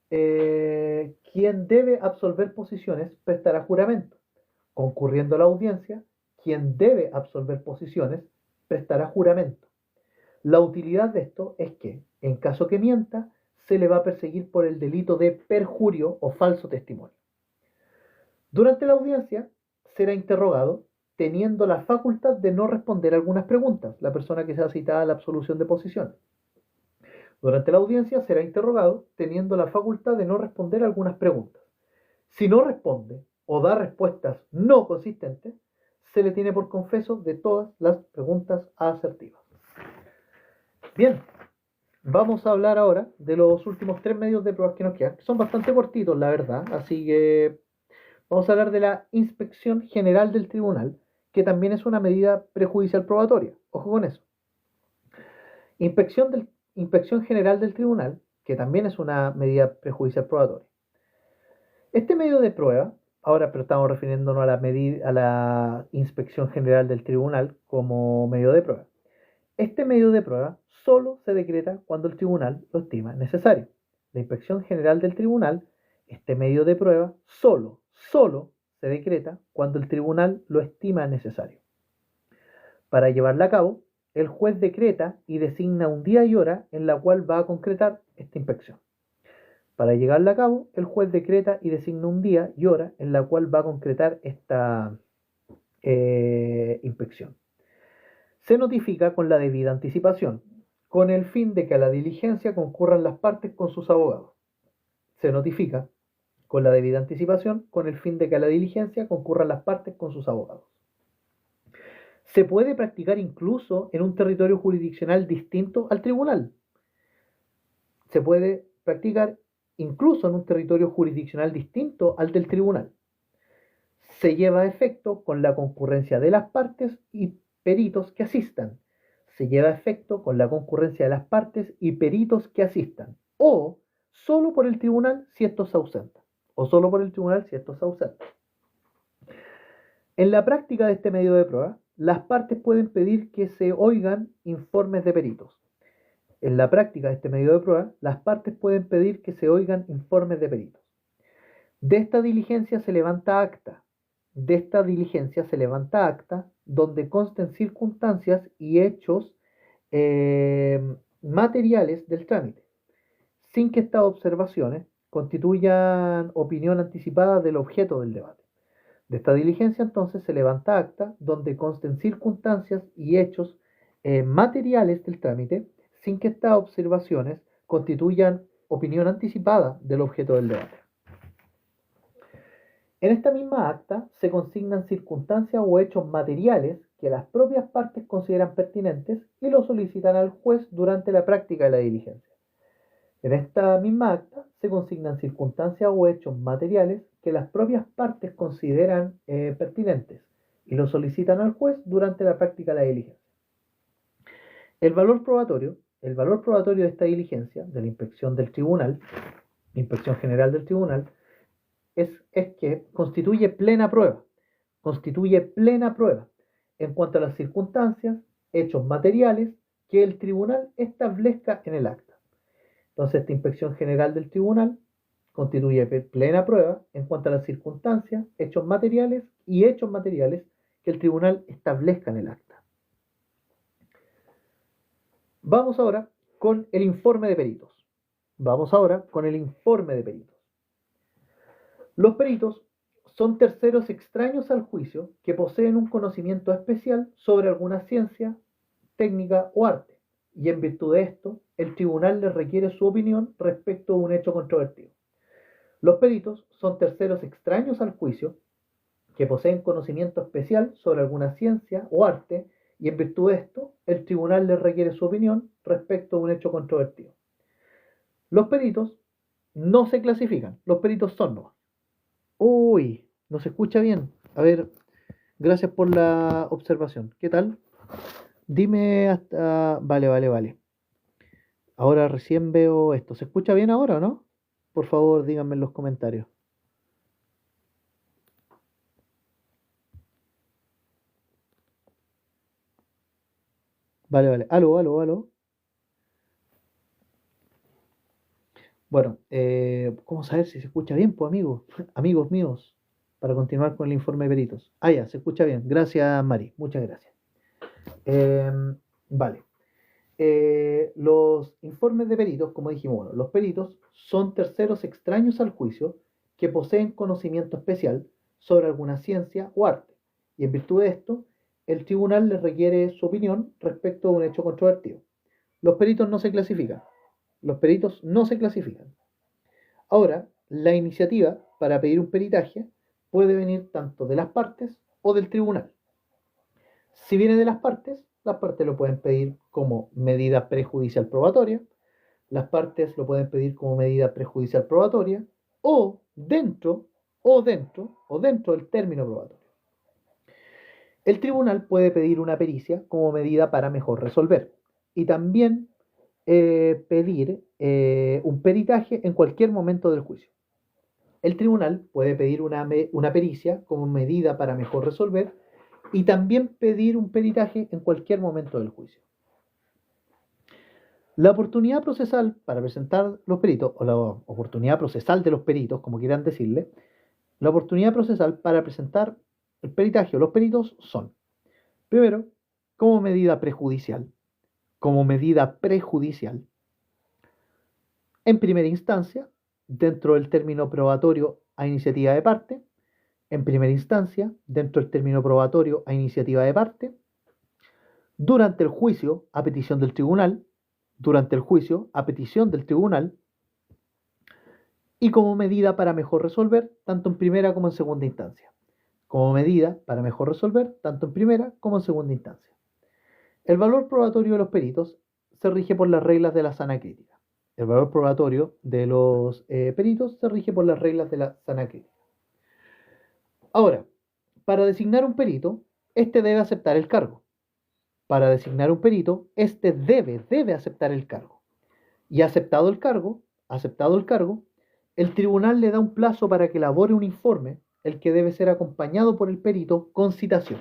Speaker 1: quien debe absolver posiciones prestará juramento. Concurriendo a la audiencia, quien debe absolver posiciones prestará juramento. La utilidad de esto es que, en caso que mienta, se le va a perseguir por el delito de perjurio o falso testimonio. Durante la audiencia será interrogado teniendo la facultad de no responder algunas preguntas, la persona que sea citada a la absolución de posiciones. Durante la audiencia será interrogado teniendo la facultad de no responder algunas preguntas. Si no responde o da respuestas no consistentes, se le tiene por confeso de todas las preguntas asertivas. Bien, vamos a hablar ahora de los últimos 3 medios de pruebas que nos quedan, que son bastante cortitos, la verdad, así que vamos a hablar de la inspección general del tribunal, que también es una medida prejudicial probatoria. Ojo con eso. Inspección general del tribunal, que también es una medida prejudicial probatoria. Este medio de prueba, ahora pero estamos refiriéndonos a la inspección general del tribunal como medio de prueba. Este medio de prueba solo se decreta cuando el tribunal lo estima necesario. La inspección general del tribunal, este medio de prueba solo se decreta cuando el tribunal lo estima necesario. Para llevarla a cabo, el juez decreta y designa un día y hora en la cual va a concretar esta inspección. Para llevarla a cabo, el juez decreta y designa un día y hora en la cual va a concretar esta inspección. Se notifica con la debida anticipación, con el fin de que a la diligencia concurran las partes con sus abogados. Se notifica con la debida anticipación, con el fin de que a la diligencia concurran las partes con sus abogados. Se puede practicar incluso en un territorio jurisdiccional distinto al tribunal. Se puede practicar incluso en un territorio jurisdiccional distinto al del tribunal. Se lleva a efecto con la concurrencia de las partes y peritos que asistan. Se lleva a efecto con la concurrencia de las partes y peritos que asistan. O solo por el tribunal si estos se ausentan. En la práctica de este medio de prueba, las partes pueden pedir que se oigan informes de peritos. En la práctica de este medio de prueba, las partes pueden pedir que se oigan informes de peritos. De esta diligencia se levanta acta. Donde consten circunstancias y hechos materiales del trámite, sin que estas observaciones constituyan opinión anticipada del objeto del debate. De esta diligencia entonces se levanta acta donde consten circunstancias y hechos materiales del trámite, sin que estas observaciones constituyan opinión anticipada del objeto del debate. En esta misma acta se consignan circunstancias o hechos materiales que las propias partes consideran pertinentes y lo solicitan al juez durante la práctica de la diligencia. En esta misma acta se consignan circunstancias o hechos materiales que las propias partes consideran pertinentes y lo solicitan al juez durante la práctica de la diligencia. El valor probatorio de esta diligencia, de la inspección del tribunal, inspección general del tribunal, es que constituye plena prueba en cuanto a las circunstancias, hechos materiales que el tribunal establezca en el acta. Entonces, esta inspección general del tribunal constituye plena prueba en cuanto a las circunstancias, hechos materiales que el tribunal establezca en el acta. Vamos ahora con el informe de peritos. Los peritos son terceros extraños al juicio que poseen un conocimiento especial sobre alguna ciencia, técnica o arte, y en virtud de esto, el tribunal les requiere su opinión respecto de un hecho controvertido. Los peritos son terceros extraños al juicio que poseen conocimiento especial sobre alguna ciencia o arte y en virtud de esto el tribunal les requiere su opinión respecto a un hecho controvertido. Los peritos no se clasifican, los peritos son nomás. Uy, no se escucha bien. A ver, gracias por la observación. ¿Qué tal? Dime hasta... Vale, vale, vale. Ahora recién veo esto. ¿Se escucha bien ahora o no? Por favor, díganme en los comentarios. Vale, vale. Aló, aló, aló. Bueno, ¿cómo saber si se escucha bien, pues amigos? Amigos míos, para continuar con el informe de peritos. Ah, ya, se escucha bien. Gracias, Mari. Muchas gracias. Vale. Los informes de peritos, como dijimos, bueno, los peritos son terceros extraños al juicio que poseen conocimiento especial sobre alguna ciencia o arte. Y en virtud de esto, el tribunal les requiere su opinión respecto a un hecho controvertido. Los peritos no se clasifican. Los peritos no se clasifican. Ahora, la iniciativa para pedir un peritaje puede venir tanto de las partes o del tribunal. Si viene de las partes lo pueden pedir como medida prejudicial probatoria, las partes lo pueden pedir como medida prejudicial probatoria o dentro del término probatorio. El tribunal puede pedir una pericia como medida para mejor resolver y también pedir un peritaje en cualquier momento del juicio. El tribunal puede pedir una pericia como medida para mejor resolver y también pedir un peritaje en cualquier momento del juicio. La oportunidad procesal para presentar los peritos, o la oportunidad procesal de los peritos, como quieran decirle, la oportunidad procesal para presentar el peritaje o los peritos son, primero, como medida prejudicial, en primera instancia, dentro del término probatorio a iniciativa de parte, en primera instancia, dentro del término probatorio a iniciativa de parte, durante el juicio a petición del tribunal, y como medida para mejor resolver, tanto en primera como en segunda instancia. Como medida para mejor resolver, tanto en primera como en segunda instancia. El valor probatorio de los peritos se rige por las reglas de la sana crítica. El valor probatorio de los peritos se rige por las reglas de la sana crítica. Ahora, para designar un perito, este debe aceptar el cargo. Para designar un perito, este debe aceptar el cargo. Y aceptado el cargo, el tribunal le da un plazo para que elabore un informe, el que debe ser acompañado por el perito con citación.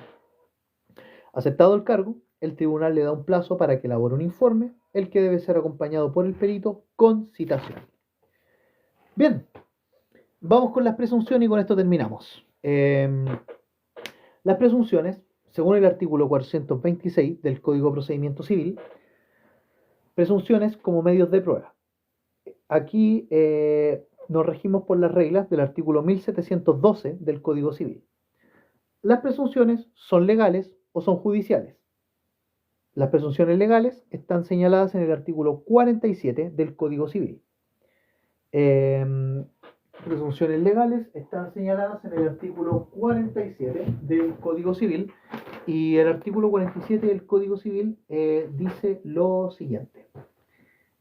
Speaker 1: Aceptado el cargo, el tribunal le da un plazo para que elabore un informe, el que debe ser acompañado por el perito con citación. Bien, vamos con las presunciones y con esto terminamos. Las presunciones, según el artículo 426 del Código de Procedimiento Civil, presunciones como medios de prueba. Aquí nos regimos por las reglas del artículo 1712 del Código Civil. Las presunciones son legales o son judiciales. Las presunciones legales están señaladas en el artículo 47 del Código Civil. Presunciones legales están señaladas en el artículo 47 del Código Civil y el artículo 47 del Código Civil dice lo siguiente.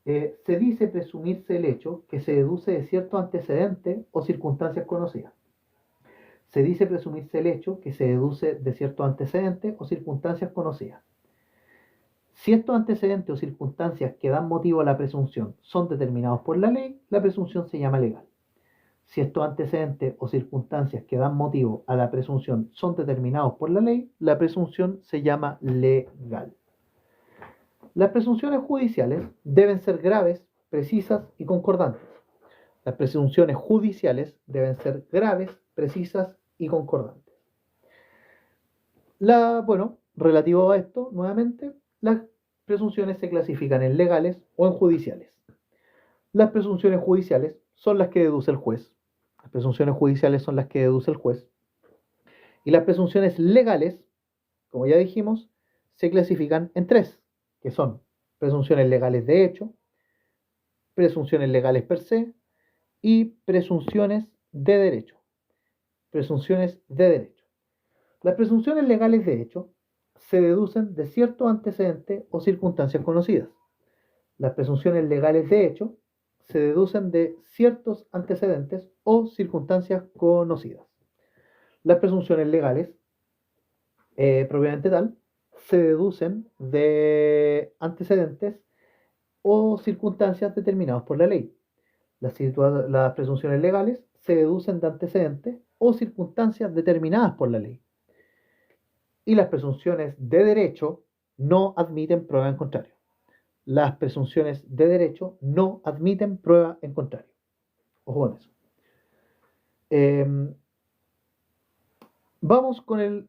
Speaker 1: Se dice presumirse el hecho que se deduce de cierto antecedente o circunstancias conocidas. Se dice presumirse el hecho que se deduce de cierto antecedente o circunstancias conocidas. Si estos antecedentes o circunstancias que dan motivo a la presunción son determinados por la ley, la presunción se llama legal. Si estos antecedentes o circunstancias que dan motivo a la presunción son determinados por la ley, la presunción se llama legal. Las presunciones judiciales deben ser graves, precisas y concordantes. Las presunciones judiciales deben ser graves, precisas y concordantes. Relativo a esto, nuevamente, las presunciones se clasifican en legales o en judiciales. Las presunciones judiciales son las que deduce el juez. Las presunciones judiciales son las que deduce el juez. Y las presunciones legales, como ya dijimos, se clasifican en tres, que son presunciones legales de hecho, presunciones legales per se y presunciones de derecho. Presunciones de derecho. Las presunciones legales de hecho se deducen de cierto antecedente o circunstancias conocidas. Las presunciones legales de hecho se deducen de ciertos antecedentes o circunstancias conocidas. Las presunciones legales, propiamente tal, se deducen de antecedentes o circunstancias determinados por la ley. Las presunciones legales se deducen de antecedentes o circunstancias determinadas por la ley. Y las presunciones de derecho no admiten prueba en contrario. Las presunciones de derecho no admiten prueba en contrario. Ojo con eso. Vamos con el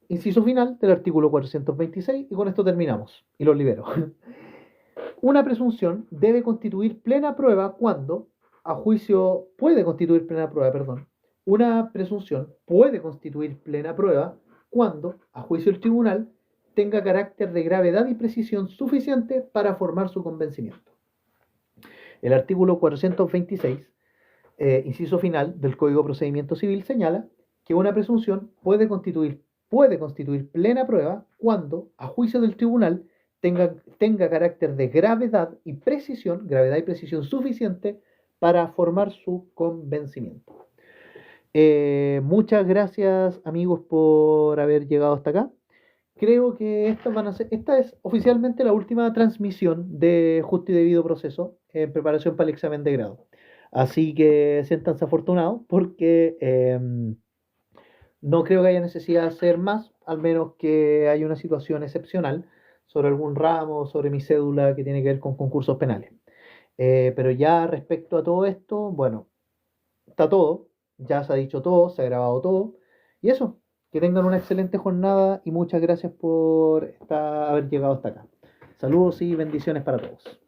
Speaker 1: inciso final del artículo 426 y con esto terminamos y lo libero. Una presunción debe constituir plena prueba cuando, a juicio, puede constituir plena prueba, perdón. Una presunción puede constituir plena prueba cuando, a juicio del tribunal, tenga carácter de gravedad y precisión suficiente para formar su convencimiento. El artículo 426, inciso final del Código de Procedimiento Civil señala que una presunción puede constituir plena prueba cuando, a juicio del tribunal, tenga carácter de gravedad y precisión suficiente para formar su convencimiento. Muchas gracias, amigos, por haber llegado hasta acá. Creo que esta es oficialmente la última transmisión de Justo y Debido Proceso en preparación para el examen de grado. Así que siéntanse afortunados porque no creo que haya necesidad de hacer más, al menos que haya una situación excepcional sobre algún ramo, sobre mi cédula que tiene que ver con concursos penales. Pero ya respecto a todo esto, bueno, está todo, ya se ha dicho todo, se ha grabado todo. Y eso, que tengan una excelente jornada y muchas gracias por haber llegado hasta acá. Saludos y bendiciones para todos.